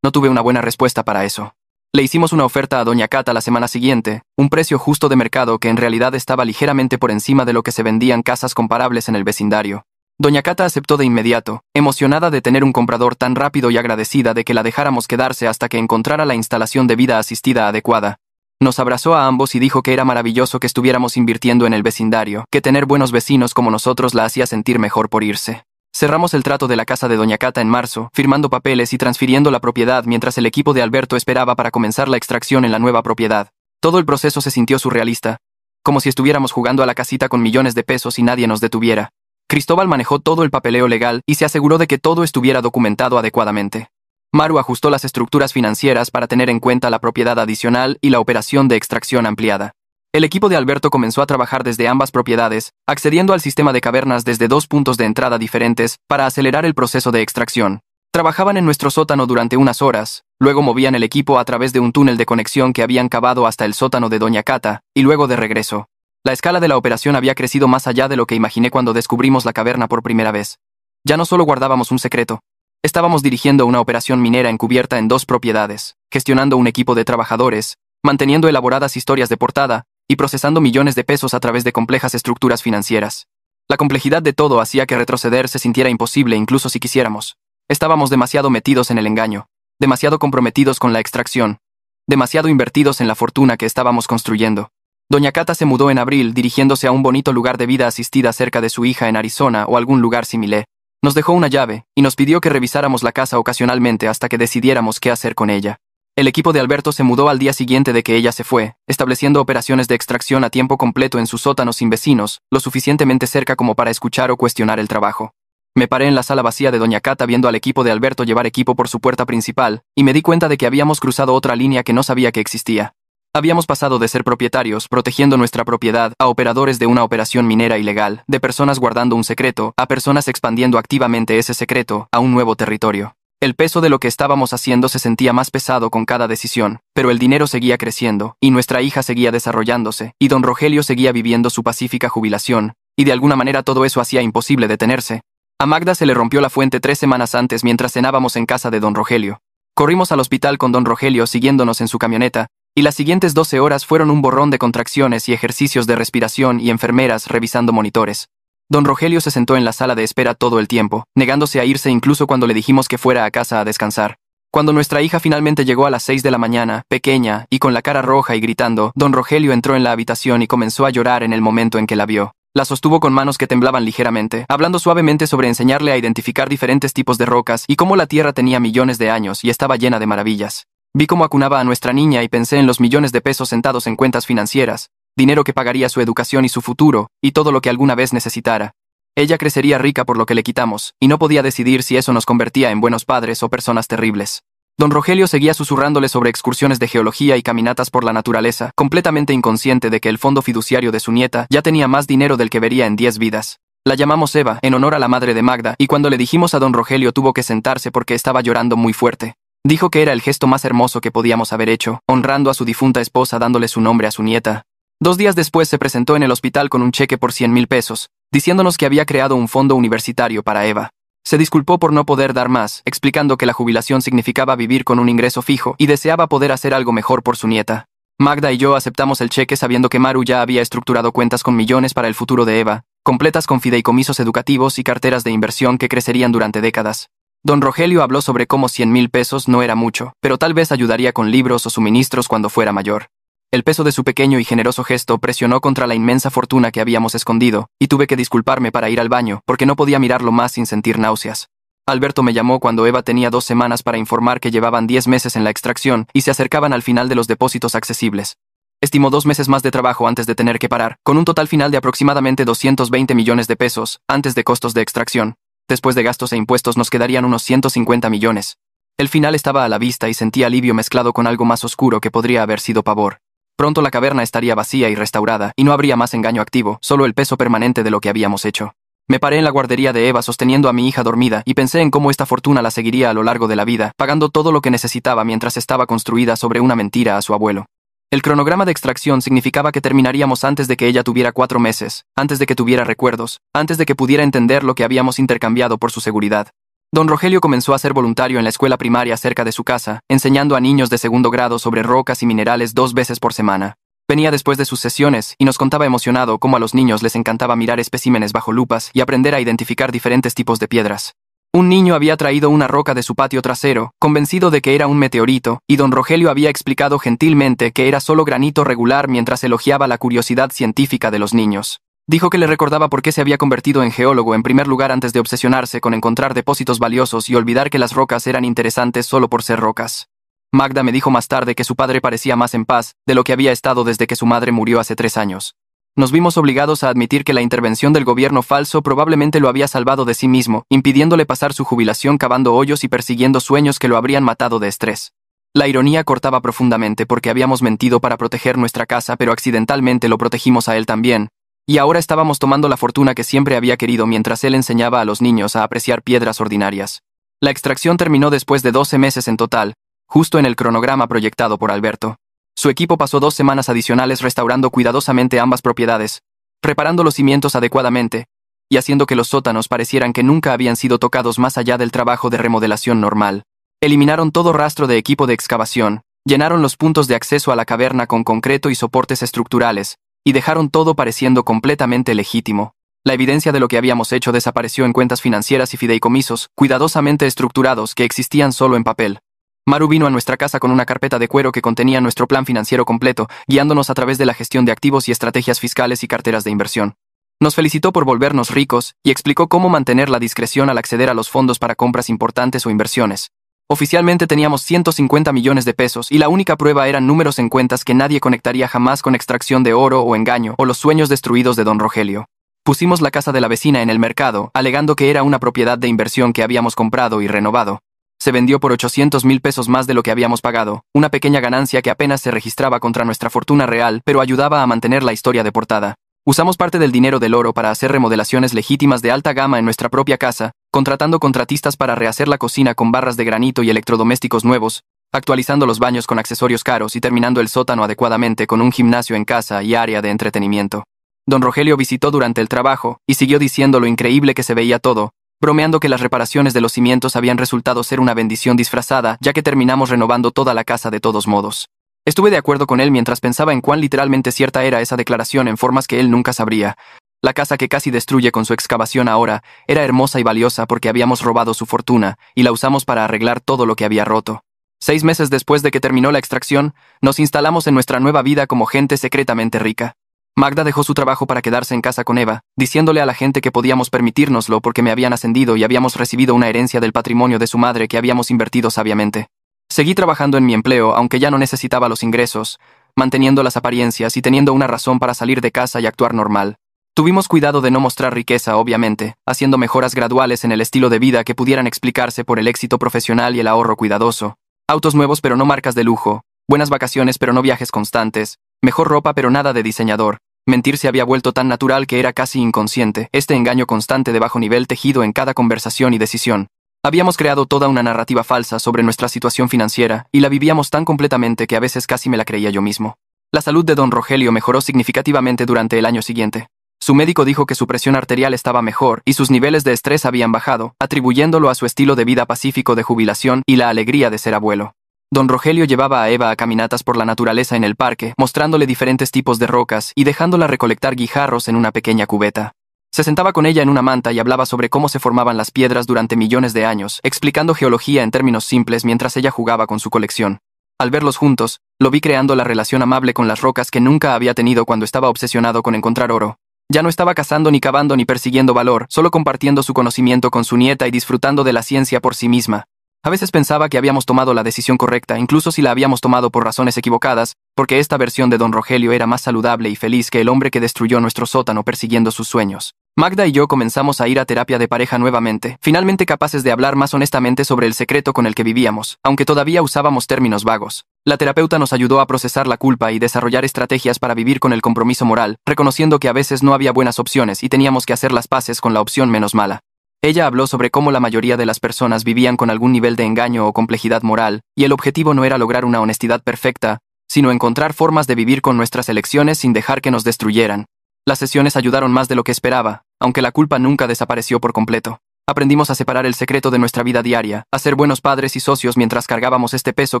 No tuve una buena respuesta para eso. Le hicimos una oferta a Doña Cata la semana siguiente, un precio justo de mercado que en realidad estaba ligeramente por encima de lo que se vendían casas comparables en el vecindario. Doña Cata aceptó de inmediato, emocionada de tener un comprador tan rápido y agradecida de que la dejáramos quedarse hasta que encontrara la instalación de vida asistida adecuada. Nos abrazó a ambos y dijo que era maravilloso que estuviéramos invirtiendo en el vecindario, que tener buenos vecinos como nosotros la hacía sentir mejor por irse. Cerramos el trato de la casa de Doña Cata en marzo, firmando papeles y transfiriendo la propiedad mientras el equipo de Alberto esperaba para comenzar la extracción en la nueva propiedad. Todo el proceso se sintió surrealista, como si estuviéramos jugando a la casita con millones de pesos y nadie nos detuviera. Cristóbal manejó todo el papeleo legal y se aseguró de que todo estuviera documentado adecuadamente. Maru ajustó las estructuras financieras para tener en cuenta la propiedad adicional y la operación de extracción ampliada. El equipo de Alberto comenzó a trabajar desde ambas propiedades, accediendo al sistema de cavernas desde dos puntos de entrada diferentes para acelerar el proceso de extracción. Trabajaban en nuestro sótano durante unas horas, luego movían el equipo a través de un túnel de conexión que habían cavado hasta el sótano de Doña Cata, y luego de regreso. La escala de la operación había crecido más allá de lo que imaginé cuando descubrimos la caverna por primera vez. Ya no solo guardábamos un secreto. Estábamos dirigiendo una operación minera encubierta en dos propiedades, gestionando un equipo de trabajadores, manteniendo elaboradas historias de portada, y procesando millones de pesos a través de complejas estructuras financieras. La complejidad de todo hacía que retroceder se sintiera imposible incluso si quisiéramos. Estábamos demasiado metidos en el engaño, demasiado comprometidos con la extracción, demasiado invertidos en la fortuna que estábamos construyendo. Doña Cata se mudó en abril, dirigiéndose a un bonito lugar de vida asistida cerca de su hija en Arizona o algún lugar similar. Nos dejó una llave, y nos pidió que revisáramos la casa ocasionalmente hasta que decidiéramos qué hacer con ella. El equipo de Alberto se mudó al día siguiente de que ella se fue, estableciendo operaciones de extracción a tiempo completo en su sótano sin vecinos, lo suficientemente cerca como para escuchar o cuestionar el trabajo. Me paré en la sala vacía de Doña Cata viendo al equipo de Alberto llevar equipo por su puerta principal, y me di cuenta de que habíamos cruzado otra línea que no sabía que existía. Habíamos pasado de ser propietarios, protegiendo nuestra propiedad, a operadores de una operación minera ilegal, de personas guardando un secreto, a personas expandiendo activamente ese secreto, a un nuevo territorio. El peso de lo que estábamos haciendo se sentía más pesado con cada decisión, pero el dinero seguía creciendo, y nuestra hija seguía desarrollándose, y don Rogelio seguía viviendo su pacífica jubilación, y de alguna manera todo eso hacía imposible detenerse. A Magda se le rompió la fuente 3 semanas antes mientras cenábamos en casa de don Rogelio. Corrimos al hospital con don Rogelio siguiéndonos en su camioneta, y las siguientes 12 horas fueron un borrón de contracciones y ejercicios de respiración y enfermeras revisando monitores. Don Rogelio se sentó en la sala de espera todo el tiempo, negándose a irse incluso cuando le dijimos que fuera a casa a descansar. Cuando nuestra hija finalmente llegó a las 6 de la mañana, pequeña, y con la cara roja y gritando, don Rogelio entró en la habitación y comenzó a llorar en el momento en que la vio. La sostuvo con manos que temblaban ligeramente, hablando suavemente sobre enseñarle a identificar diferentes tipos de rocas y cómo la Tierra tenía millones de años y estaba llena de maravillas. Vi cómo acunaba a nuestra niña y pensé en los millones de pesos sentados en cuentas financieras, dinero que pagaría su educación y su futuro, y todo lo que alguna vez necesitara. Ella crecería rica por lo que le quitamos, y no podía decidir si eso nos convertía en buenos padres o personas terribles. Don Rogelio seguía susurrándole sobre excursiones de geología y caminatas por la naturaleza, completamente inconsciente de que el fondo fiduciario de su nieta ya tenía más dinero del que vería en 10 vidas. La llamamos Eva, en honor a la madre de Magda, y cuando le dijimos a don Rogelio tuvo que sentarse porque estaba llorando muy fuerte. Dijo que era el gesto más hermoso que podíamos haber hecho, honrando a su difunta esposa dándole su nombre a su nieta. 2 días después se presentó en el hospital con un cheque por 100,000 pesos, diciéndonos que había creado un fondo universitario para Eva. Se disculpó por no poder dar más, explicando que la jubilación significaba vivir con un ingreso fijo y deseaba poder hacer algo mejor por su nieta. Magda y yo aceptamos el cheque sabiendo que Maru ya había estructurado cuentas con millones para el futuro de Eva, completas con fideicomisos educativos y carteras de inversión que crecerían durante décadas. Don Rogelio habló sobre cómo 100,000 pesos no era mucho, pero tal vez ayudaría con libros o suministros cuando fuera mayor. El peso de su pequeño y generoso gesto presionó contra la inmensa fortuna que habíamos escondido, y tuve que disculparme para ir al baño, porque no podía mirarlo más sin sentir náuseas. Alberto me llamó cuando Eva tenía 2 semanas para informar que llevaban 10 meses en la extracción y se acercaban al final de los depósitos accesibles. Estimó 2 meses más de trabajo antes de tener que parar, con un total final de aproximadamente 220 millones de pesos, antes de costos de extracción. Después de gastos e impuestos nos quedarían unos 150 millones. El final estaba a la vista y sentí alivio mezclado con algo más oscuro que podría haber sido pavor. Pronto la caverna estaría vacía y restaurada, y no habría más engaño activo, solo el peso permanente de lo que habíamos hecho. Me paré en la guardería de Eva sosteniendo a mi hija dormida y pensé en cómo esta fortuna la seguiría a lo largo de la vida, pagando todo lo que necesitaba mientras estaba construida sobre una mentira a su abuelo. El cronograma de extracción significaba que terminaríamos antes de que ella tuviera 4 meses, antes de que tuviera recuerdos, antes de que pudiera entender lo que habíamos intercambiado por su seguridad. Don Rogelio comenzó a ser voluntario en la escuela primaria cerca de su casa, enseñando a niños de segundo grado sobre rocas y minerales 2 veces por semana. Venía después de sus sesiones y nos contaba emocionado cómo a los niños les encantaba mirar especímenes bajo lupas y aprender a identificar diferentes tipos de piedras. Un niño había traído una roca de su patio trasero, convencido de que era un meteorito, y don Rogelio había explicado gentilmente que era solo granito regular mientras elogiaba la curiosidad científica de los niños. Dijo que le recordaba por qué se había convertido en geólogo en primer lugar antes de obsesionarse con encontrar depósitos valiosos y olvidar que las rocas eran interesantes solo por ser rocas. Magda me dijo más tarde que su padre parecía más en paz de lo que había estado desde que su madre murió hace 3 años. Nos vimos obligados a admitir que la intervención del gobierno falso probablemente lo había salvado de sí mismo, impidiéndole pasar su jubilación cavando hoyos y persiguiendo sueños que lo habrían matado de estrés. La ironía cortaba profundamente porque habíamos mentido para proteger nuestra casa, pero accidentalmente lo protegimos a él también. Y ahora estábamos tomando la fortuna que siempre había querido mientras él enseñaba a los niños a apreciar piedras ordinarias. La extracción terminó después de 12 meses en total, justo en el cronograma proyectado por Alberto. Su equipo pasó 2 semanas adicionales restaurando cuidadosamente ambas propiedades, preparando los cimientos adecuadamente, y haciendo que los sótanos parecieran que nunca habían sido tocados más allá del trabajo de remodelación normal. Eliminaron todo rastro de equipo de excavación, llenaron los puntos de acceso a la caverna con concreto y soportes estructurales, y dejaron todo pareciendo completamente legítimo. La evidencia de lo que habíamos hecho desapareció en cuentas financieras y fideicomisos, cuidadosamente estructurados que existían solo en papel. Maru vino a nuestra casa con una carpeta de cuero que contenía nuestro plan financiero completo, guiándonos a través de la gestión de activos y estrategias fiscales y carteras de inversión. Nos felicitó por volvernos ricos y explicó cómo mantener la discreción al acceder a los fondos para compras importantes o inversiones. Oficialmente teníamos 150 millones de pesos y la única prueba eran números en cuentas que nadie conectaría jamás con extracción de oro o engaño o los sueños destruidos de don Rogelio. Pusimos la casa de la vecina en el mercado, alegando que era una propiedad de inversión que habíamos comprado y renovado. Se vendió por 800,000 pesos más de lo que habíamos pagado, una pequeña ganancia que apenas se registraba contra nuestra fortuna real, pero ayudaba a mantener la historia de portada. Usamos parte del dinero del oro para hacer remodelaciones legítimas de alta gama en nuestra propia casa, contratando contratistas para rehacer la cocina con barras de granito y electrodomésticos nuevos, actualizando los baños con accesorios caros y terminando el sótano adecuadamente con un gimnasio en casa y área de entretenimiento. Don Rogelio visitó durante el trabajo y siguió diciendo lo increíble que se veía todo, bromeando que las reparaciones de los cimientos habían resultado ser una bendición disfrazada, ya que terminamos renovando toda la casa de todos modos. Estuve de acuerdo con él mientras pensaba en cuán literalmente cierta era esa declaración en formas que él nunca sabría. La casa que casi destruye con su excavación ahora era hermosa y valiosa porque habíamos robado su fortuna y la usamos para arreglar todo lo que había roto. 6 meses después de que terminó la extracción, nos instalamos en nuestra nueva vida como gente secretamente rica. Magda dejó su trabajo para quedarse en casa con Eva, diciéndole a la gente que podíamos permitírnoslo porque me habían ascendido y habíamos recibido una herencia del patrimonio de su madre que habíamos invertido sabiamente. Seguí trabajando en mi empleo, aunque ya no necesitaba los ingresos, manteniendo las apariencias y teniendo una razón para salir de casa y actuar normal. Tuvimos cuidado de no mostrar riqueza, obviamente, haciendo mejoras graduales en el estilo de vida que pudieran explicarse por el éxito profesional y el ahorro cuidadoso. Autos nuevos pero no marcas de lujo, buenas vacaciones pero no viajes constantes, mejor ropa pero nada de diseñador. Mentir se había vuelto tan natural que era casi inconsciente, este engaño constante de bajo nivel tejido en cada conversación y decisión. Habíamos creado toda una narrativa falsa sobre nuestra situación financiera, y la vivíamos tan completamente que a veces casi me la creía yo mismo. La salud de don Rogelio mejoró significativamente durante el año siguiente. Su médico dijo que su presión arterial estaba mejor y sus niveles de estrés habían bajado, atribuyéndolo a su estilo de vida pacífico de jubilación y la alegría de ser abuelo. Don Rogelio llevaba a Eva a caminatas por la naturaleza en el parque, mostrándole diferentes tipos de rocas y dejándola recolectar guijarros en una pequeña cubeta. Se sentaba con ella en una manta y hablaba sobre cómo se formaban las piedras durante millones de años, explicando geología en términos simples mientras ella jugaba con su colección. Al verlos juntos, lo vi creando la relación amable con las rocas que nunca había tenido cuando estaba obsesionado con encontrar oro. Ya no estaba cazando ni cavando ni persiguiendo valor, solo compartiendo su conocimiento con su nieta y disfrutando de la ciencia por sí misma. A veces pensaba que habíamos tomado la decisión correcta, incluso si la habíamos tomado por razones equivocadas, porque esta versión de don Rogelio era más saludable y feliz que el hombre que destruyó nuestro sótano persiguiendo sus sueños. Magda y yo comenzamos a ir a terapia de pareja nuevamente, finalmente capaces de hablar más honestamente sobre el secreto con el que vivíamos, aunque todavía usábamos términos vagos. La terapeuta nos ayudó a procesar la culpa y desarrollar estrategias para vivir con el compromiso moral, reconociendo que a veces no había buenas opciones y teníamos que hacer las paces con la opción menos mala. Ella habló sobre cómo la mayoría de las personas vivían con algún nivel de engaño o complejidad moral, y el objetivo no era lograr una honestidad perfecta, sino encontrar formas de vivir con nuestras elecciones sin dejar que nos destruyeran. Las sesiones ayudaron más de lo que esperaba, aunque la culpa nunca desapareció por completo. Aprendimos a separar el secreto de nuestra vida diaria, a ser buenos padres y socios mientras cargábamos este peso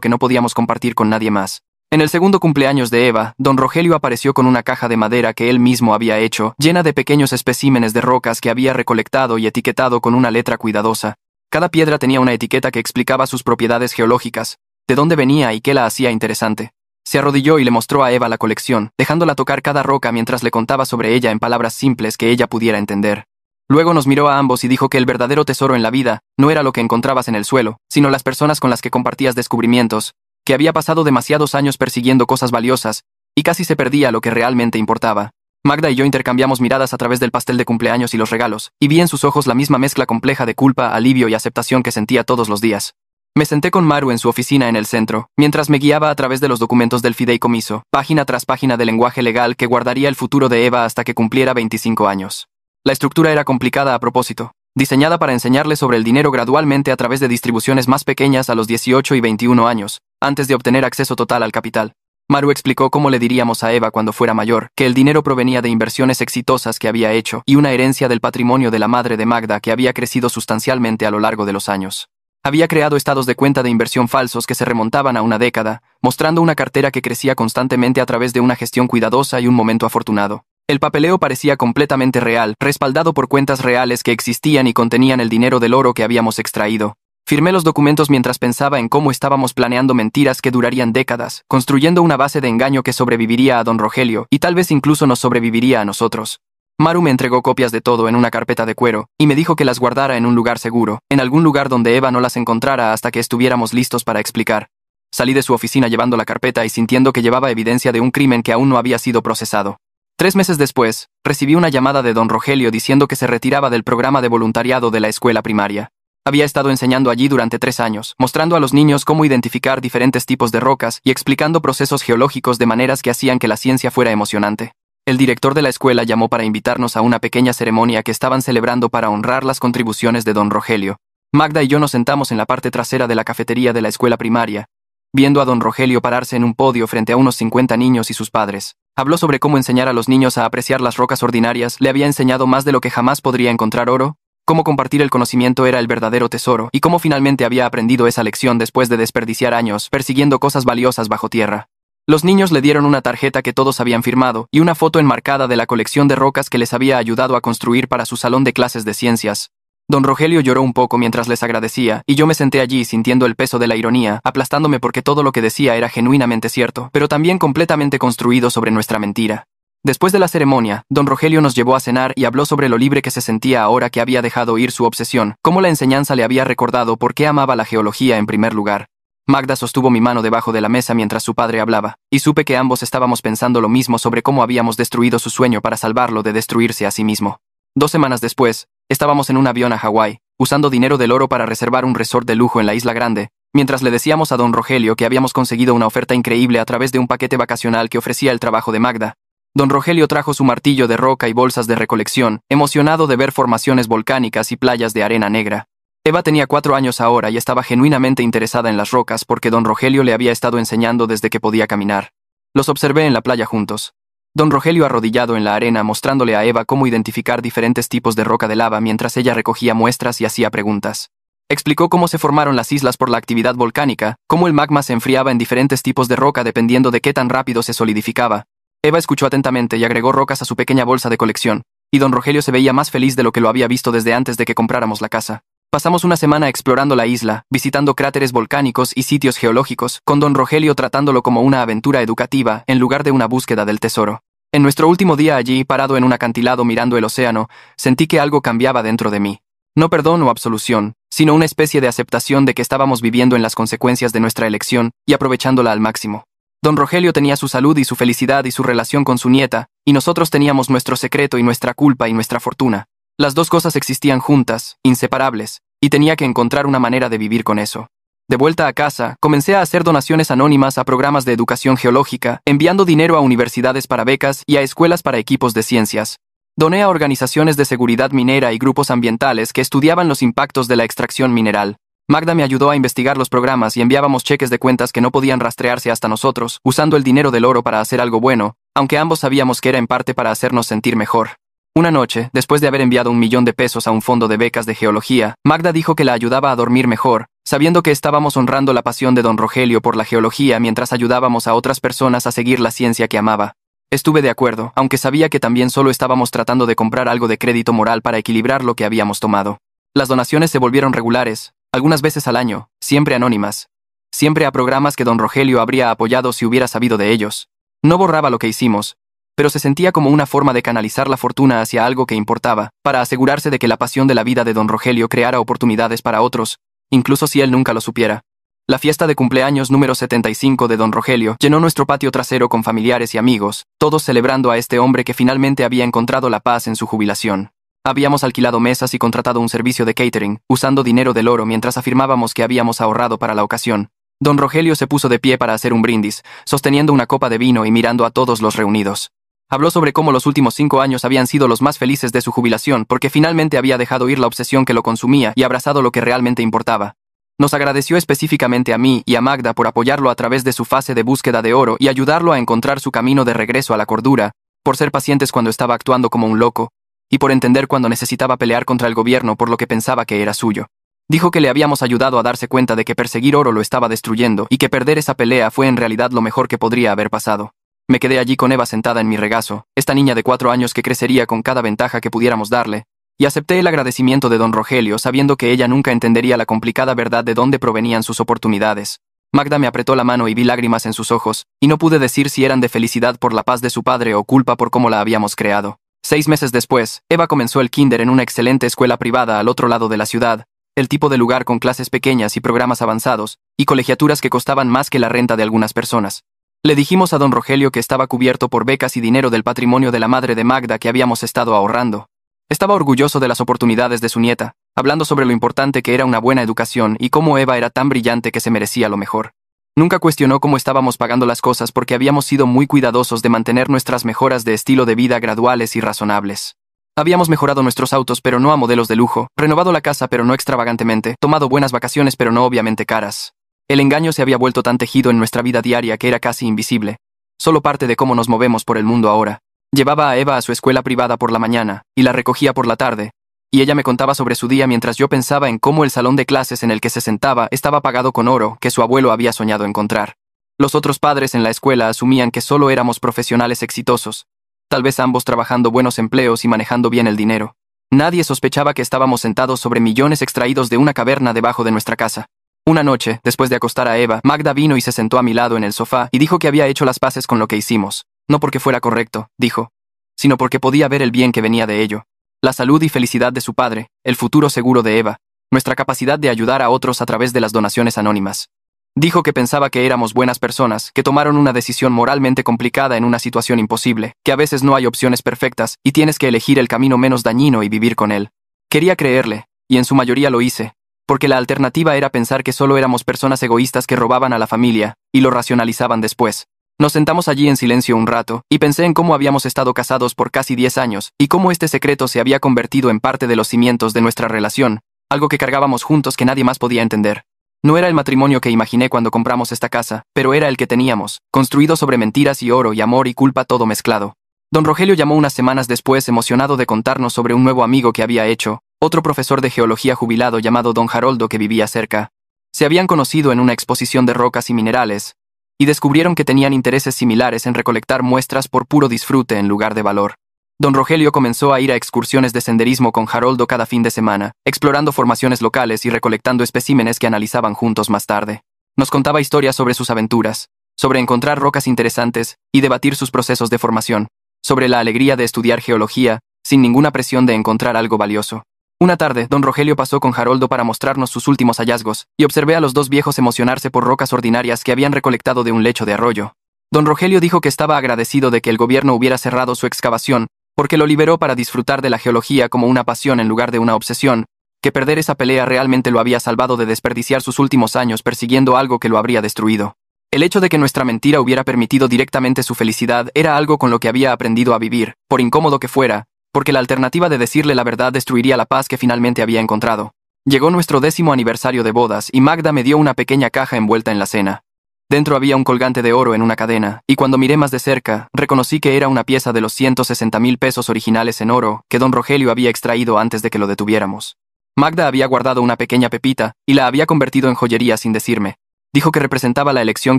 que no podíamos compartir con nadie más. En el segundo cumpleaños de Eva, don Rogelio apareció con una caja de madera que él mismo había hecho, llena de pequeños especímenes de rocas que había recolectado y etiquetado con una letra cuidadosa. Cada piedra tenía una etiqueta que explicaba sus propiedades geológicas, de dónde venía y qué la hacía interesante. Se arrodilló y le mostró a Eva la colección, dejándola tocar cada roca mientras le contaba sobre ella en palabras simples que ella pudiera entender. Luego nos miró a ambos y dijo que el verdadero tesoro en la vida no era lo que encontrabas en el suelo, sino las personas con las que compartías descubrimientos, que había pasado demasiados años persiguiendo cosas valiosas, y casi se perdía lo que realmente importaba. Magda y yo intercambiamos miradas a través del pastel de cumpleaños y los regalos, y vi en sus ojos la misma mezcla compleja de culpa, alivio y aceptación que sentía todos los días. Me senté con Maru en su oficina en el centro, mientras me guiaba a través de los documentos del fideicomiso, página tras página de lenguaje legal que guardaría el futuro de Eva hasta que cumpliera 25 años. La estructura era complicada a propósito, diseñada para enseñarle sobre el dinero gradualmente a través de distribuciones más pequeñas a los 18 y 21 años, antes de obtener acceso total al capital. Maru explicó cómo le diríamos a Eva cuando fuera mayor, que el dinero provenía de inversiones exitosas que había hecho y una herencia del patrimonio de la madre de Magda que había crecido sustancialmente a lo largo de los años. Había creado estados de cuenta de inversión falsos que se remontaban a una década, mostrando una cartera que crecía constantemente a través de una gestión cuidadosa y un momento afortunado. El papeleo parecía completamente real, respaldado por cuentas reales que existían y contenían el dinero del oro que habíamos extraído. Firmé los documentos mientras pensaba en cómo estábamos planeando mentiras que durarían décadas, construyendo una base de engaño que sobreviviría a don Rogelio y tal vez incluso nos sobreviviría a nosotros. Maru me entregó copias de todo en una carpeta de cuero y me dijo que las guardara en un lugar seguro, en algún lugar donde Eva no las encontrara hasta que estuviéramos listos para explicar. Salí de su oficina llevando la carpeta y sintiendo que llevaba evidencia de un crimen que aún no había sido procesado. 3 meses después, recibí una llamada de don Rogelio diciendo que se retiraba del programa de voluntariado de la escuela primaria. Había estado enseñando allí durante 3 años, mostrando a los niños cómo identificar diferentes tipos de rocas y explicando procesos geológicos de maneras que hacían que la ciencia fuera emocionante. El director de la escuela llamó para invitarnos a una pequeña ceremonia que estaban celebrando para honrar las contribuciones de don Rogelio. Magda y yo nos sentamos en la parte trasera de la cafetería de la escuela primaria, viendo a don Rogelio pararse en un podio frente a unos 50 niños y sus padres. Habló sobre cómo enseñar a los niños a apreciar las rocas ordinarias le había enseñado más de lo que jamás podría encontrar oro, cómo compartir el conocimiento era el verdadero tesoro y cómo finalmente había aprendido esa lección después de desperdiciar años persiguiendo cosas valiosas bajo tierra. Los niños le dieron una tarjeta que todos habían firmado y una foto enmarcada de la colección de rocas que les había ayudado a construir para su salón de clases de ciencias. Don Rogelio lloró un poco mientras les agradecía, y yo me senté allí sintiendo el peso de la ironía, aplastándome porque todo lo que decía era genuinamente cierto, pero también completamente construido sobre nuestra mentira. Después de la ceremonia, don Rogelio nos llevó a cenar y habló sobre lo libre que se sentía ahora que había dejado ir su obsesión, cómo la enseñanza le había recordado por qué amaba la geología en primer lugar. Magda sostuvo mi mano debajo de la mesa mientras su padre hablaba, y supe que ambos estábamos pensando lo mismo sobre cómo habíamos destruido su sueño para salvarlo de destruirse a sí mismo. 2 semanas después, estábamos en un avión a Hawái, usando dinero del oro para reservar un resort de lujo en la Isla Grande, mientras le decíamos a don Rogelio que habíamos conseguido una oferta increíble a través de un paquete vacacional que ofrecía el trabajo de Magda. Don Rogelio trajo su martillo de roca y bolsas de recolección, emocionado de ver formaciones volcánicas y playas de arena negra. Eva tenía 4 años ahora y estaba genuinamente interesada en las rocas porque don Rogelio le había estado enseñando desde que podía caminar. Los observé en la playa juntos. Don Rogelio arrodillado en la arena mostrándole a Eva cómo identificar diferentes tipos de roca de lava mientras ella recogía muestras y hacía preguntas. Explicó cómo se formaron las islas por la actividad volcánica, cómo el magma se enfriaba en diferentes tipos de roca dependiendo de qué tan rápido se solidificaba. Eva escuchó atentamente y agregó rocas a su pequeña bolsa de colección, y don Rogelio se veía más feliz de lo que lo había visto desde antes de que compráramos la casa. Pasamos una semana explorando la isla, visitando cráteres volcánicos y sitios geológicos, con don Rogelio tratándolo como una aventura educativa en lugar de una búsqueda del tesoro. En nuestro último día allí, parado en un acantilado mirando el océano, sentí que algo cambiaba dentro de mí. No perdón o absolución, sino una especie de aceptación de que estábamos viviendo en las consecuencias de nuestra elección y aprovechándola al máximo. Don Rogelio tenía su salud y su felicidad y su relación con su nieta, y nosotros teníamos nuestro secreto y nuestra culpa y nuestra fortuna. Las dos cosas existían juntas, inseparables, y tenía que encontrar una manera de vivir con eso. De vuelta a casa, comencé a hacer donaciones anónimas a programas de educación geológica, enviando dinero a universidades para becas y a escuelas para equipos de ciencias. Doné a organizaciones de seguridad minera y grupos ambientales que estudiaban los impactos de la extracción mineral. Magda me ayudó a investigar los programas y enviábamos cheques de cuentas que no podían rastrearse hasta nosotros, usando el dinero del oro para hacer algo bueno, aunque ambos sabíamos que era en parte para hacernos sentir mejor. Una noche, después de haber enviado $1.000.000 a un fondo de becas de geología, Magda dijo que la ayudaba a dormir mejor, sabiendo que estábamos honrando la pasión de don Rogelio por la geología mientras ayudábamos a otras personas a seguir la ciencia que amaba. Estuve de acuerdo, aunque sabía que también solo estábamos tratando de comprar algo de crédito moral para equilibrar lo que habíamos tomado. Las donaciones se volvieron regulares, algunas veces al año, siempre anónimas. Siempre a programas que don Rogelio habría apoyado si hubiera sabido de ellos. No borraba lo que hicimos, pero se sentía como una forma de canalizar la fortuna hacia algo que importaba, para asegurarse de que la pasión de la vida de don Rogelio creara oportunidades para otros, incluso si él nunca lo supiera. La fiesta de cumpleaños número 75 de don Rogelio llenó nuestro patio trasero con familiares y amigos, todos celebrando a este hombre que finalmente había encontrado la paz en su jubilación. Habíamos alquilado mesas y contratado un servicio de catering, usando dinero del oro mientras afirmábamos que habíamos ahorrado para la ocasión. Don Rogelio se puso de pie para hacer un brindis, sosteniendo una copa de vino y mirando a todos los reunidos. Habló sobre cómo los últimos 5 años habían sido los más felices de su jubilación porque finalmente había dejado ir la obsesión que lo consumía y abrazado lo que realmente importaba. Nos agradeció específicamente a mí y a Magda por apoyarlo a través de su fase de búsqueda de oro y ayudarlo a encontrar su camino de regreso a la cordura, por ser pacientes cuando estaba actuando como un loco, y por entender cuando necesitaba pelear contra el gobierno por lo que pensaba que era suyo. Dijo que le habíamos ayudado a darse cuenta de que perseguir oro lo estaba destruyendo y que perder esa pelea fue en realidad lo mejor que podría haber pasado. Me quedé allí con Eva sentada en mi regazo, esta niña de 4 años que crecería con cada ventaja que pudiéramos darle, y acepté el agradecimiento de don Rogelio sabiendo que ella nunca entendería la complicada verdad de dónde provenían sus oportunidades. Magda me apretó la mano y vi lágrimas en sus ojos, y no pude decir si eran de felicidad por la paz de su padre o culpa por cómo la habíamos creado. 6 meses después, Eva comenzó el kinder en una excelente escuela privada al otro lado de la ciudad, el tipo de lugar con clases pequeñas y programas avanzados, y colegiaturas que costaban más que la renta de algunas personas. Le dijimos a don Rogelio que estaba cubierto por becas y dinero del patrimonio de la madre de Magda que habíamos estado ahorrando. Estaba orgulloso de las oportunidades de su nieta, hablando sobre lo importante que era una buena educación y cómo Eva era tan brillante que se merecía lo mejor. Nunca cuestionó cómo estábamos pagando las cosas porque habíamos sido muy cuidadosos de mantener nuestras mejoras de estilo de vida graduales y razonables. Habíamos mejorado nuestros autos pero no a modelos de lujo, renovado la casa pero no extravagantemente, tomado buenas vacaciones pero no obviamente caras. El engaño se había vuelto tan tejido en nuestra vida diaria que era casi invisible. Solo parte de cómo nos movemos por el mundo ahora. Llevaba a Eva a su escuela privada por la mañana, y la recogía por la tarde, y ella me contaba sobre su día mientras yo pensaba en cómo el salón de clases en el que se sentaba estaba pagado con oro que su abuelo había soñado encontrar. Los otros padres en la escuela asumían que solo éramos profesionales exitosos, tal vez ambos trabajando buenos empleos y manejando bien el dinero. Nadie sospechaba que estábamos sentados sobre millones extraídos de una caverna debajo de nuestra casa. Una noche, después de acostar a Eva, Magda vino y se sentó a mi lado en el sofá y dijo que había hecho las paces con lo que hicimos. No porque fuera correcto, dijo, sino porque podía ver el bien que venía de ello. La salud y felicidad de su padre, el futuro seguro de Eva, nuestra capacidad de ayudar a otros a través de las donaciones anónimas. Dijo que pensaba que éramos buenas personas, que tomaron una decisión moralmente complicada en una situación imposible, que a veces no hay opciones perfectas y tienes que elegir el camino menos dañino y vivir con él. Quería creerle, y en su mayoría lo hice, porque la alternativa era pensar que solo éramos personas egoístas que robaban a la familia, y lo racionalizaban después. Nos sentamos allí en silencio un rato, y pensé en cómo habíamos estado casados por casi 10 años, y cómo este secreto se había convertido en parte de los cimientos de nuestra relación, algo que cargábamos juntos que nadie más podía entender. No era el matrimonio que imaginé cuando compramos esta casa, pero era el que teníamos, construido sobre mentiras y oro y amor y culpa todo mezclado. Don Rogelio llamó unas semanas después emocionado de contarnos sobre un nuevo amigo que había hecho, otro profesor de geología jubilado llamado don Haroldo que vivía cerca. Se habían conocido en una exposición de rocas y minerales, y descubrieron que tenían intereses similares en recolectar muestras por puro disfrute en lugar de valor. Don Rogelio comenzó a ir a excursiones de senderismo con Haroldo cada fin de semana, explorando formaciones locales y recolectando especímenes que analizaban juntos más tarde. Nos contaba historias sobre sus aventuras, sobre encontrar rocas interesantes y debatir sus procesos de formación, sobre la alegría de estudiar geología, sin ninguna presión de encontrar algo valioso. Una tarde, don Rogelio pasó con Haroldo para mostrarnos sus últimos hallazgos, y observé a los dos viejos emocionarse por rocas ordinarias que habían recolectado de un lecho de arroyo. Don Rogelio dijo que estaba agradecido de que el gobierno hubiera cerrado su excavación, porque lo liberó para disfrutar de la geología como una pasión en lugar de una obsesión, que perder esa pelea realmente lo había salvado de desperdiciar sus últimos años persiguiendo algo que lo habría destruido. El hecho de que nuestra mentira hubiera permitido directamente su felicidad era algo con lo que había aprendido a vivir, por incómodo que fuera, porque la alternativa de decirle la verdad destruiría la paz que finalmente había encontrado. Llegó nuestro 10º aniversario de bodas y Magda me dio una pequeña caja envuelta en la cena. Dentro había un colgante de oro en una cadena, y cuando miré más de cerca, reconocí que era una pieza de los 160,000 pesos originales en oro que don Rogelio había extraído antes de que lo detuviéramos. Magda había guardado una pequeña pepita y la había convertido en joyería sin decirme. Dijo que representaba la elección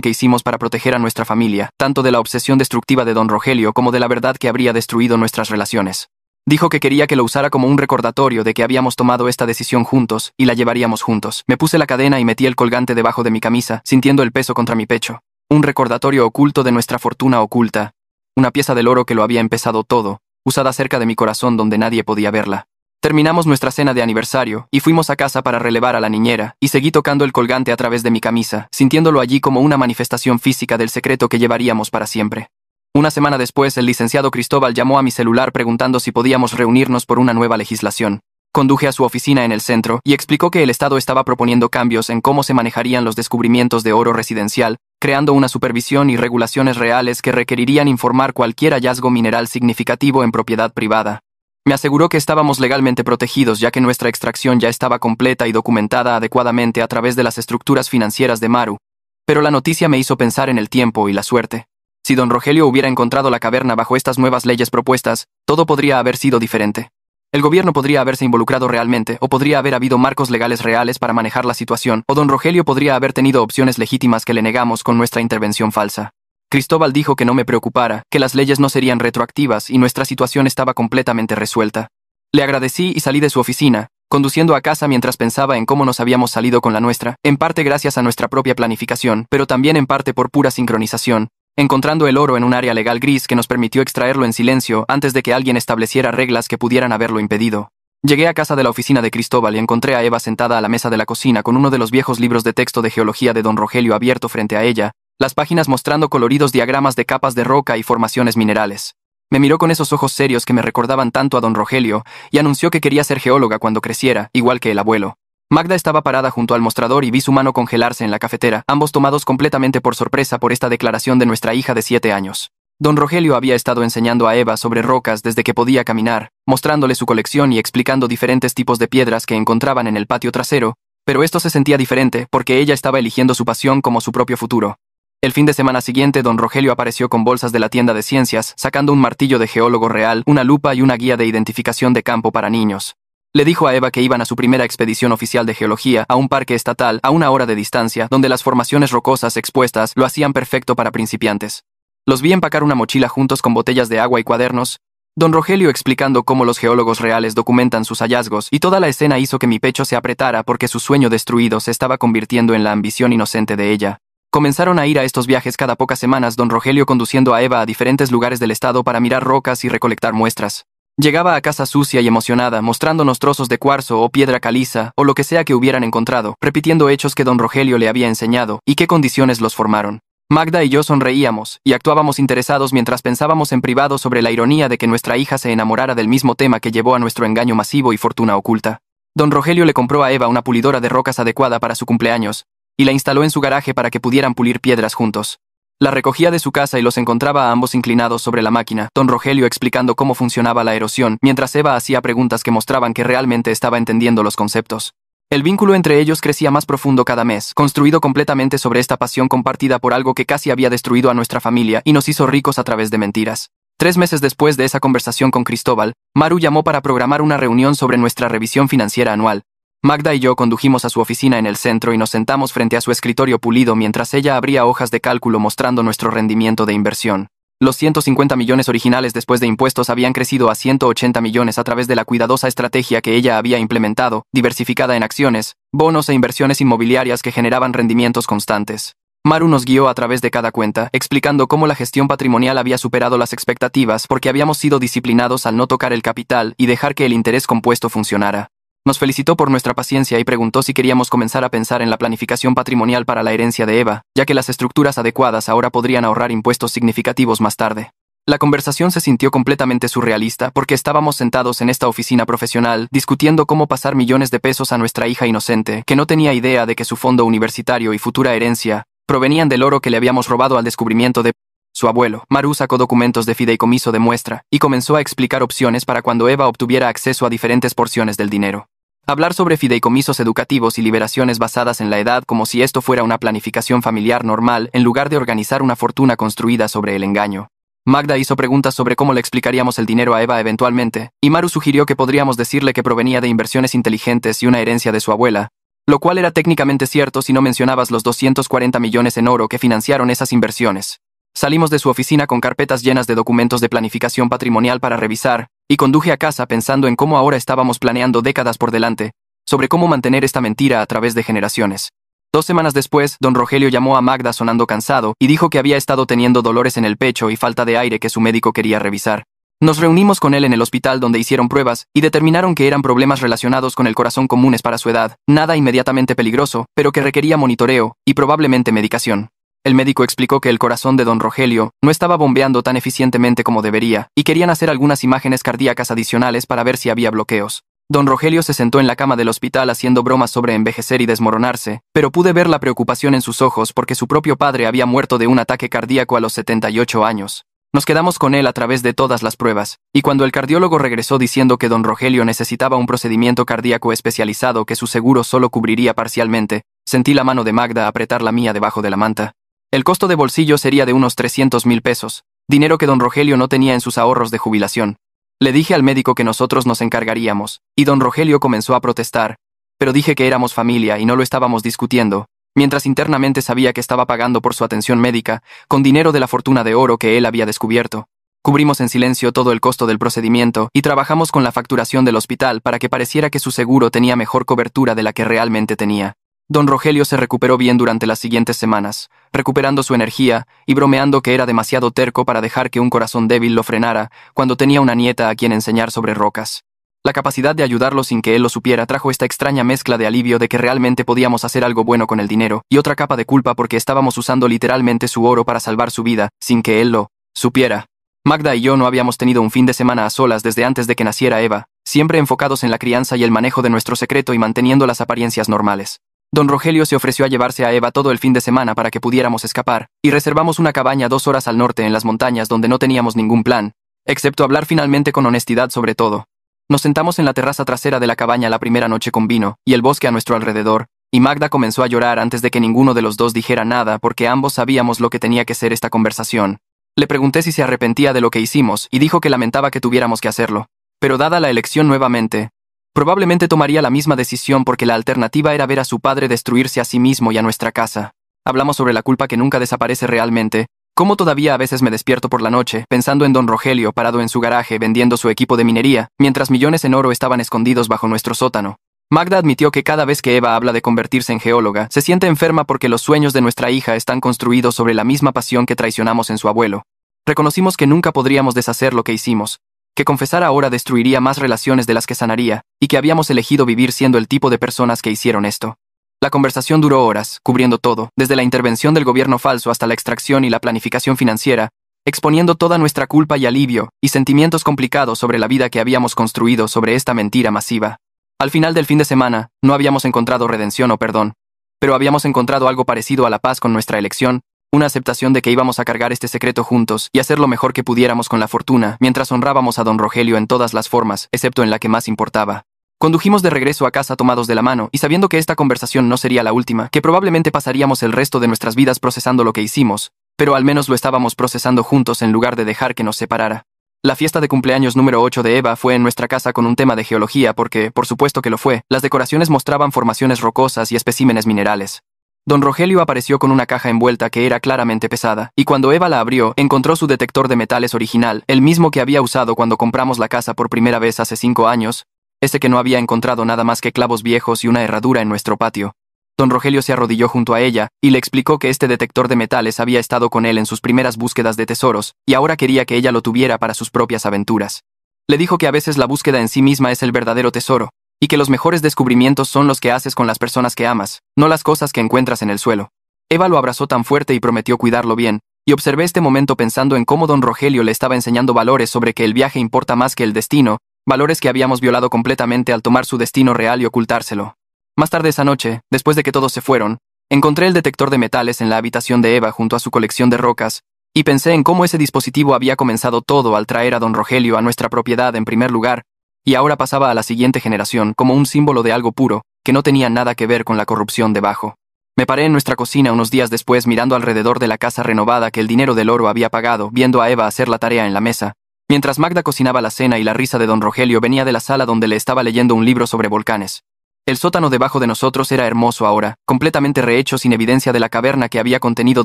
que hicimos para proteger a nuestra familia, tanto de la obsesión destructiva de don Rogelio como de la verdad que habría destruido nuestras relaciones. Dijo que quería que lo usara como un recordatorio de que habíamos tomado esta decisión juntos y la llevaríamos juntos. Me puse la cadena y metí el colgante debajo de mi camisa, sintiendo el peso contra mi pecho. Un recordatorio oculto de nuestra fortuna oculta. Una pieza del oro que lo había empezado todo, usada cerca de mi corazón donde nadie podía verla. Terminamos nuestra cena de aniversario y fuimos a casa para relevar a la niñera, y seguí tocando el colgante a través de mi camisa, sintiéndolo allí como una manifestación física del secreto que llevaríamos para siempre. Una semana después, el licenciado Cristóbal llamó a mi celular preguntando si podíamos reunirnos por una nueva legislación. Conduje a su oficina en el centro y explicó que el Estado estaba proponiendo cambios en cómo se manejarían los descubrimientos de oro residencial, creando una supervisión y regulaciones reales que requerirían informar cualquier hallazgo mineral significativo en propiedad privada. Me aseguró que estábamos legalmente protegidos ya que nuestra extracción ya estaba completa y documentada adecuadamente a través de las estructuras financieras de Maru, pero la noticia me hizo pensar en el tiempo y la suerte. Si don Rogelio hubiera encontrado la caverna bajo estas nuevas leyes propuestas, todo podría haber sido diferente. El gobierno podría haberse involucrado realmente, o podría haber habido marcos legales reales para manejar la situación, o don Rogelio podría haber tenido opciones legítimas que le negamos con nuestra intervención falsa. Cristóbal dijo que no me preocupara, que las leyes no serían retroactivas y nuestra situación estaba completamente resuelta. Le agradecí y salí de su oficina, conduciendo a casa mientras pensaba en cómo nos habíamos salido con la nuestra, en parte gracias a nuestra propia planificación, pero también en parte por pura sincronización, encontrando el oro en un área legal gris que nos permitió extraerlo en silencio antes de que alguien estableciera reglas que pudieran haberlo impedido. Llegué a casa de la oficina de Cristóbal y encontré a Eva sentada a la mesa de la cocina con uno de los viejos libros de texto de geología de don Rogelio abierto frente a ella, las páginas mostrando coloridos diagramas de capas de roca y formaciones minerales. Me miró con esos ojos serios que me recordaban tanto a don Rogelio y anunció que quería ser geóloga cuando creciera, igual que el abuelo. Magda estaba parada junto al mostrador y vi su mano congelarse en la cafetera, ambos tomados completamente por sorpresa por esta declaración de nuestra hija de 7 años. Don Rogelio había estado enseñando a Eva sobre rocas desde que podía caminar, mostrándole su colección y explicando diferentes tipos de piedras que encontraban en el patio trasero, pero esto se sentía diferente porque ella estaba eligiendo su pasión como su propio futuro. El fin de semana siguiente, don Rogelio apareció con bolsas de la tienda de ciencias, sacando un martillo de geólogo real, una lupa y una guía de identificación de campo para niños. Le dijo a Eva que iban a su primera expedición oficial de geología a un parque estatal a 1 hora de distancia, donde las formaciones rocosas expuestas lo hacían perfecto para principiantes. Los vi empacar una mochila juntos con botellas de agua y cuadernos, don Rogelio explicando cómo los geólogos reales documentan sus hallazgos, y toda la escena hizo que mi pecho se apretara porque su sueño destruido se estaba convirtiendo en la ambición inocente de ella. Comenzaron a ir a estos viajes cada pocas semanas, don Rogelio conduciendo a Eva a diferentes lugares del estado para mirar rocas y recolectar muestras. Llegaba a casa sucia y emocionada, mostrándonos trozos de cuarzo o piedra caliza, o lo que sea que hubieran encontrado, repitiendo hechos que don Rogelio le había enseñado, y qué condiciones los formaron. Magda y yo sonreíamos, y actuábamos interesados mientras pensábamos en privado sobre la ironía de que nuestra hija se enamorara del mismo tema que llevó a nuestro engaño masivo y fortuna oculta. Don Rogelio le compró a Eva una pulidora de rocas adecuada para su cumpleaños, y la instaló en su garaje para que pudieran pulir piedras juntos. La recogía de su casa y los encontraba a ambos inclinados sobre la máquina, don Rogelio explicando cómo funcionaba la erosión, mientras Eva hacía preguntas que mostraban que realmente estaba entendiendo los conceptos. El vínculo entre ellos crecía más profundo cada mes, construido completamente sobre esta pasión compartida por algo que casi había destruido a nuestra familia y nos hizo ricos a través de mentiras. 3 meses después de esa conversación con Cristóbal, Maru llamó para programar una reunión sobre nuestra revisión financiera anual. Magda y yo condujimos a su oficina en el centro y nos sentamos frente a su escritorio pulido mientras ella abría hojas de cálculo mostrando nuestro rendimiento de inversión. Los 150 millones originales después de impuestos habían crecido a 180 millones a través de la cuidadosa estrategia que ella había implementado, diversificada en acciones, bonos e inversiones inmobiliarias que generaban rendimientos constantes. Maru nos guió a través de cada cuenta, explicando cómo la gestión patrimonial había superado las expectativas porque habíamos sido disciplinados al no tocar el capital y dejar que el interés compuesto funcionara. Nos felicitó por nuestra paciencia y preguntó si queríamos comenzar a pensar en la planificación patrimonial para la herencia de Eva, ya que las estructuras adecuadas ahora podrían ahorrar impuestos significativos más tarde. La conversación se sintió completamente surrealista porque estábamos sentados en esta oficina profesional discutiendo cómo pasar millones de pesos a nuestra hija inocente, que no tenía idea de que su fondo universitario y futura herencia provenían del oro que le habíamos robado al descubrimiento de su abuelo. Maru sacó documentos de fideicomiso de muestra y comenzó a explicar opciones para cuando Eva obtuviera acceso a diferentes porciones del dinero. Hablar sobre fideicomisos educativos y liberaciones basadas en la edad como si esto fuera una planificación familiar normal en lugar de organizar una fortuna construida sobre el engaño. Magda hizo preguntas sobre cómo le explicaríamos el dinero a Eva eventualmente, y Maru sugirió que podríamos decirle que provenía de inversiones inteligentes y una herencia de su abuela, lo cual era técnicamente cierto si no mencionabas los 240 millones en oro que financiaron esas inversiones. Salimos de su oficina con carpetas llenas de documentos de planificación patrimonial para revisar, y conduje a casa pensando en cómo ahora estábamos planeando décadas por delante, sobre cómo mantener esta mentira a través de generaciones. 2 semanas después, don Rogelio llamó a Magda sonando cansado y dijo que había estado teniendo dolores en el pecho y falta de aire que su médico quería revisar. Nos reunimos con él en el hospital donde hicieron pruebas y determinaron que eran problemas relacionados con el corazón comunes para su edad, nada inmediatamente peligroso, pero que requería monitoreo y probablemente medicación. El médico explicó que el corazón de don Rogelio no estaba bombeando tan eficientemente como debería, y querían hacer algunas imágenes cardíacas adicionales para ver si había bloqueos. Don Rogelio se sentó en la cama del hospital haciendo bromas sobre envejecer y desmoronarse, pero pude ver la preocupación en sus ojos porque su propio padre había muerto de un ataque cardíaco a los 78 años. Nos quedamos con él a través de todas las pruebas, y cuando el cardiólogo regresó diciendo que don Rogelio necesitaba un procedimiento cardíaco especializado que su seguro solo cubriría parcialmente, sentí la mano de Magda apretar la mía debajo de la manta. El costo de bolsillo sería de unos 300,000 pesos, dinero que don Rogelio no tenía en sus ahorros de jubilación. Le dije al médico que nosotros nos encargaríamos, y don Rogelio comenzó a protestar, pero dije que éramos familia y no lo estábamos discutiendo, mientras internamente sabía que estaba pagando por su atención médica, con dinero de la fortuna de oro que él había descubierto. Cubrimos en silencio todo el costo del procedimiento y trabajamos con la facturación del hospital para que pareciera que su seguro tenía mejor cobertura de la que realmente tenía. Don Rogelio se recuperó bien durante las siguientes semanas, recuperando su energía y bromeando que era demasiado terco para dejar que un corazón débil lo frenara cuando tenía una nieta a quien enseñar sobre rocas. La capacidad de ayudarlo sin que él lo supiera trajo esta extraña mezcla de alivio de que realmente podíamos hacer algo bueno con el dinero y otra capa de culpa porque estábamos usando literalmente su oro para salvar su vida, sin que él lo supiera. Magda y yo no habíamos tenido un fin de semana a solas desde antes de que naciera Eva, siempre enfocados en la crianza y el manejo de nuestro secreto y manteniendo las apariencias normales. Don Rogelio se ofreció a llevarse a Eva todo el fin de semana para que pudiéramos escapar, y reservamos una cabaña 2 horas al norte en las montañas donde no teníamos ningún plan, excepto hablar finalmente con honestidad sobre todo. Nos sentamos en la terraza trasera de la cabaña la primera noche con vino, y el bosque a nuestro alrededor, y Magda comenzó a llorar antes de que ninguno de los dos dijera nada porque ambos sabíamos lo que tenía que ser esta conversación. Le pregunté si se arrepentía de lo que hicimos y dijo que lamentaba que tuviéramos que hacerlo. Pero dada la elección nuevamente, probablemente tomaría la misma decisión porque la alternativa era ver a su padre destruirse a sí mismo y a nuestra casa. Hablamos sobre la culpa que nunca desaparece realmente, cómo todavía a veces me despierto por la noche pensando en don Rogelio parado en su garaje vendiendo su equipo de minería, mientras millones en oro estaban escondidos bajo nuestro sótano. Magda admitió que cada vez que Eva habla de convertirse en geóloga, se siente enferma porque los sueños de nuestra hija están construidos sobre la misma pasión que traicionamos en su abuelo. Reconocimos que nunca podríamos deshacer lo que hicimos, que confesar ahora destruiría más relaciones de las que sanaría, y que habíamos elegido vivir siendo el tipo de personas que hicieron esto. La conversación duró horas, cubriendo todo, desde la intervención del gobierno falso hasta la extracción y la planificación financiera, exponiendo toda nuestra culpa y alivio, y sentimientos complicados sobre la vida que habíamos construido sobre esta mentira masiva. Al final del fin de semana, no habíamos encontrado redención o perdón, pero habíamos encontrado algo parecido a la paz con nuestra elección, una aceptación de que íbamos a cargar este secreto juntos y hacer lo mejor que pudiéramos con la fortuna, mientras honrábamos a don Rogelio en todas las formas, excepto en la que más importaba. Condujimos de regreso a casa tomados de la mano y sabiendo que esta conversación no sería la última, que probablemente pasaríamos el resto de nuestras vidas procesando lo que hicimos, pero al menos lo estábamos procesando juntos en lugar de dejar que nos separara. La fiesta de cumpleaños número 8 de Eva fue en nuestra casa con un tema de geología porque, por supuesto que lo fue, las decoraciones mostraban formaciones rocosas y especímenes minerales. Don Rogelio apareció con una caja envuelta que era claramente pesada, y cuando Eva la abrió, encontró su detector de metales original, el mismo que había usado cuando compramos la casa por primera vez hace 5 años, ese que no había encontrado nada más que clavos viejos y una herradura en nuestro patio. Don Rogelio se arrodilló junto a ella, y le explicó que este detector de metales había estado con él en sus primeras búsquedas de tesoros, y ahora quería que ella lo tuviera para sus propias aventuras. Le dijo que a veces la búsqueda en sí misma es el verdadero tesoro, y que los mejores descubrimientos son los que haces con las personas que amas, no las cosas que encuentras en el suelo. Eva lo abrazó tan fuerte y prometió cuidarlo bien, y observé este momento pensando en cómo don Rogelio le estaba enseñando valores sobre que el viaje importa más que el destino, valores que habíamos violado completamente al tomar su destino real y ocultárselo. Más tarde esa noche, después de que todos se fueron, encontré el detector de metales en la habitación de Eva junto a su colección de rocas, y pensé en cómo ese dispositivo había comenzado todo al traer a don Rogelio a nuestra propiedad en primer lugar, y ahora pasaba a la siguiente generación como un símbolo de algo puro, que no tenía nada que ver con la corrupción debajo. Me paré en nuestra cocina unos días después mirando alrededor de la casa renovada que el dinero del oro había pagado, viendo a Eva hacer la tarea en la mesa, mientras Magda cocinaba la cena y la risa de don Rogelio venía de la sala donde le estaba leyendo un libro sobre volcanes. El sótano debajo de nosotros era hermoso ahora, completamente rehecho sin evidencia de la caverna que había contenido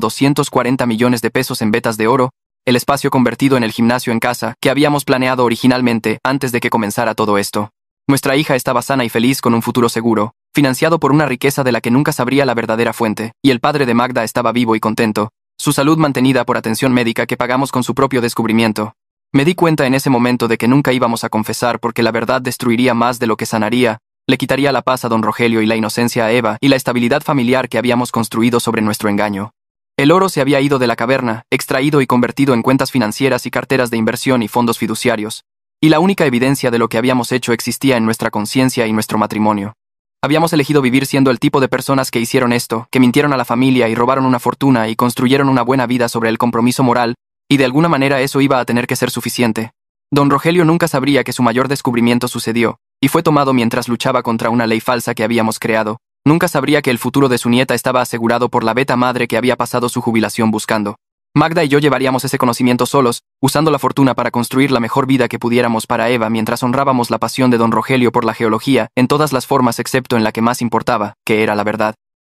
240 millones de pesos en vetas de oro, el espacio convertido en el gimnasio en casa que habíamos planeado originalmente antes de que comenzara todo esto. Nuestra hija estaba sana y feliz con un futuro seguro, financiado por una riqueza de la que nunca sabría la verdadera fuente, y el padre de Magda estaba vivo y contento, su salud mantenida por atención médica que pagamos con su propio descubrimiento. Me di cuenta en ese momento de que nunca íbamos a confesar porque la verdad destruiría más de lo que sanaría, le quitaría la paz a don Rogelio y la inocencia a Eva y la estabilidad familiar que habíamos construido sobre nuestro engaño. El oro se había ido de la caverna, extraído y convertido en cuentas financieras y carteras de inversión y fondos fiduciarios, y la única evidencia de lo que habíamos hecho existía en nuestra conciencia y nuestro matrimonio. Habíamos elegido vivir siendo el tipo de personas que hicieron esto, que mintieron a la familia y robaron una fortuna y construyeron una buena vida sobre el compromiso moral, y de alguna manera eso iba a tener que ser suficiente. Don Rogelio nunca sabría que su mayor descubrimiento sucedió, y fue tomado mientras luchaba contra una ley falsa que habíamos creado. Nunca sabría que el futuro de su nieta estaba asegurado por la beta madre que había pasado su jubilación buscando. Magda y yo llevaríamos ese conocimiento solos, usando la fortuna para construir la mejor vida que pudiéramos para Eva mientras honrábamos la pasión de don Rogelio por la geología en todas las formas excepto en la que más importaba, que era la verdad.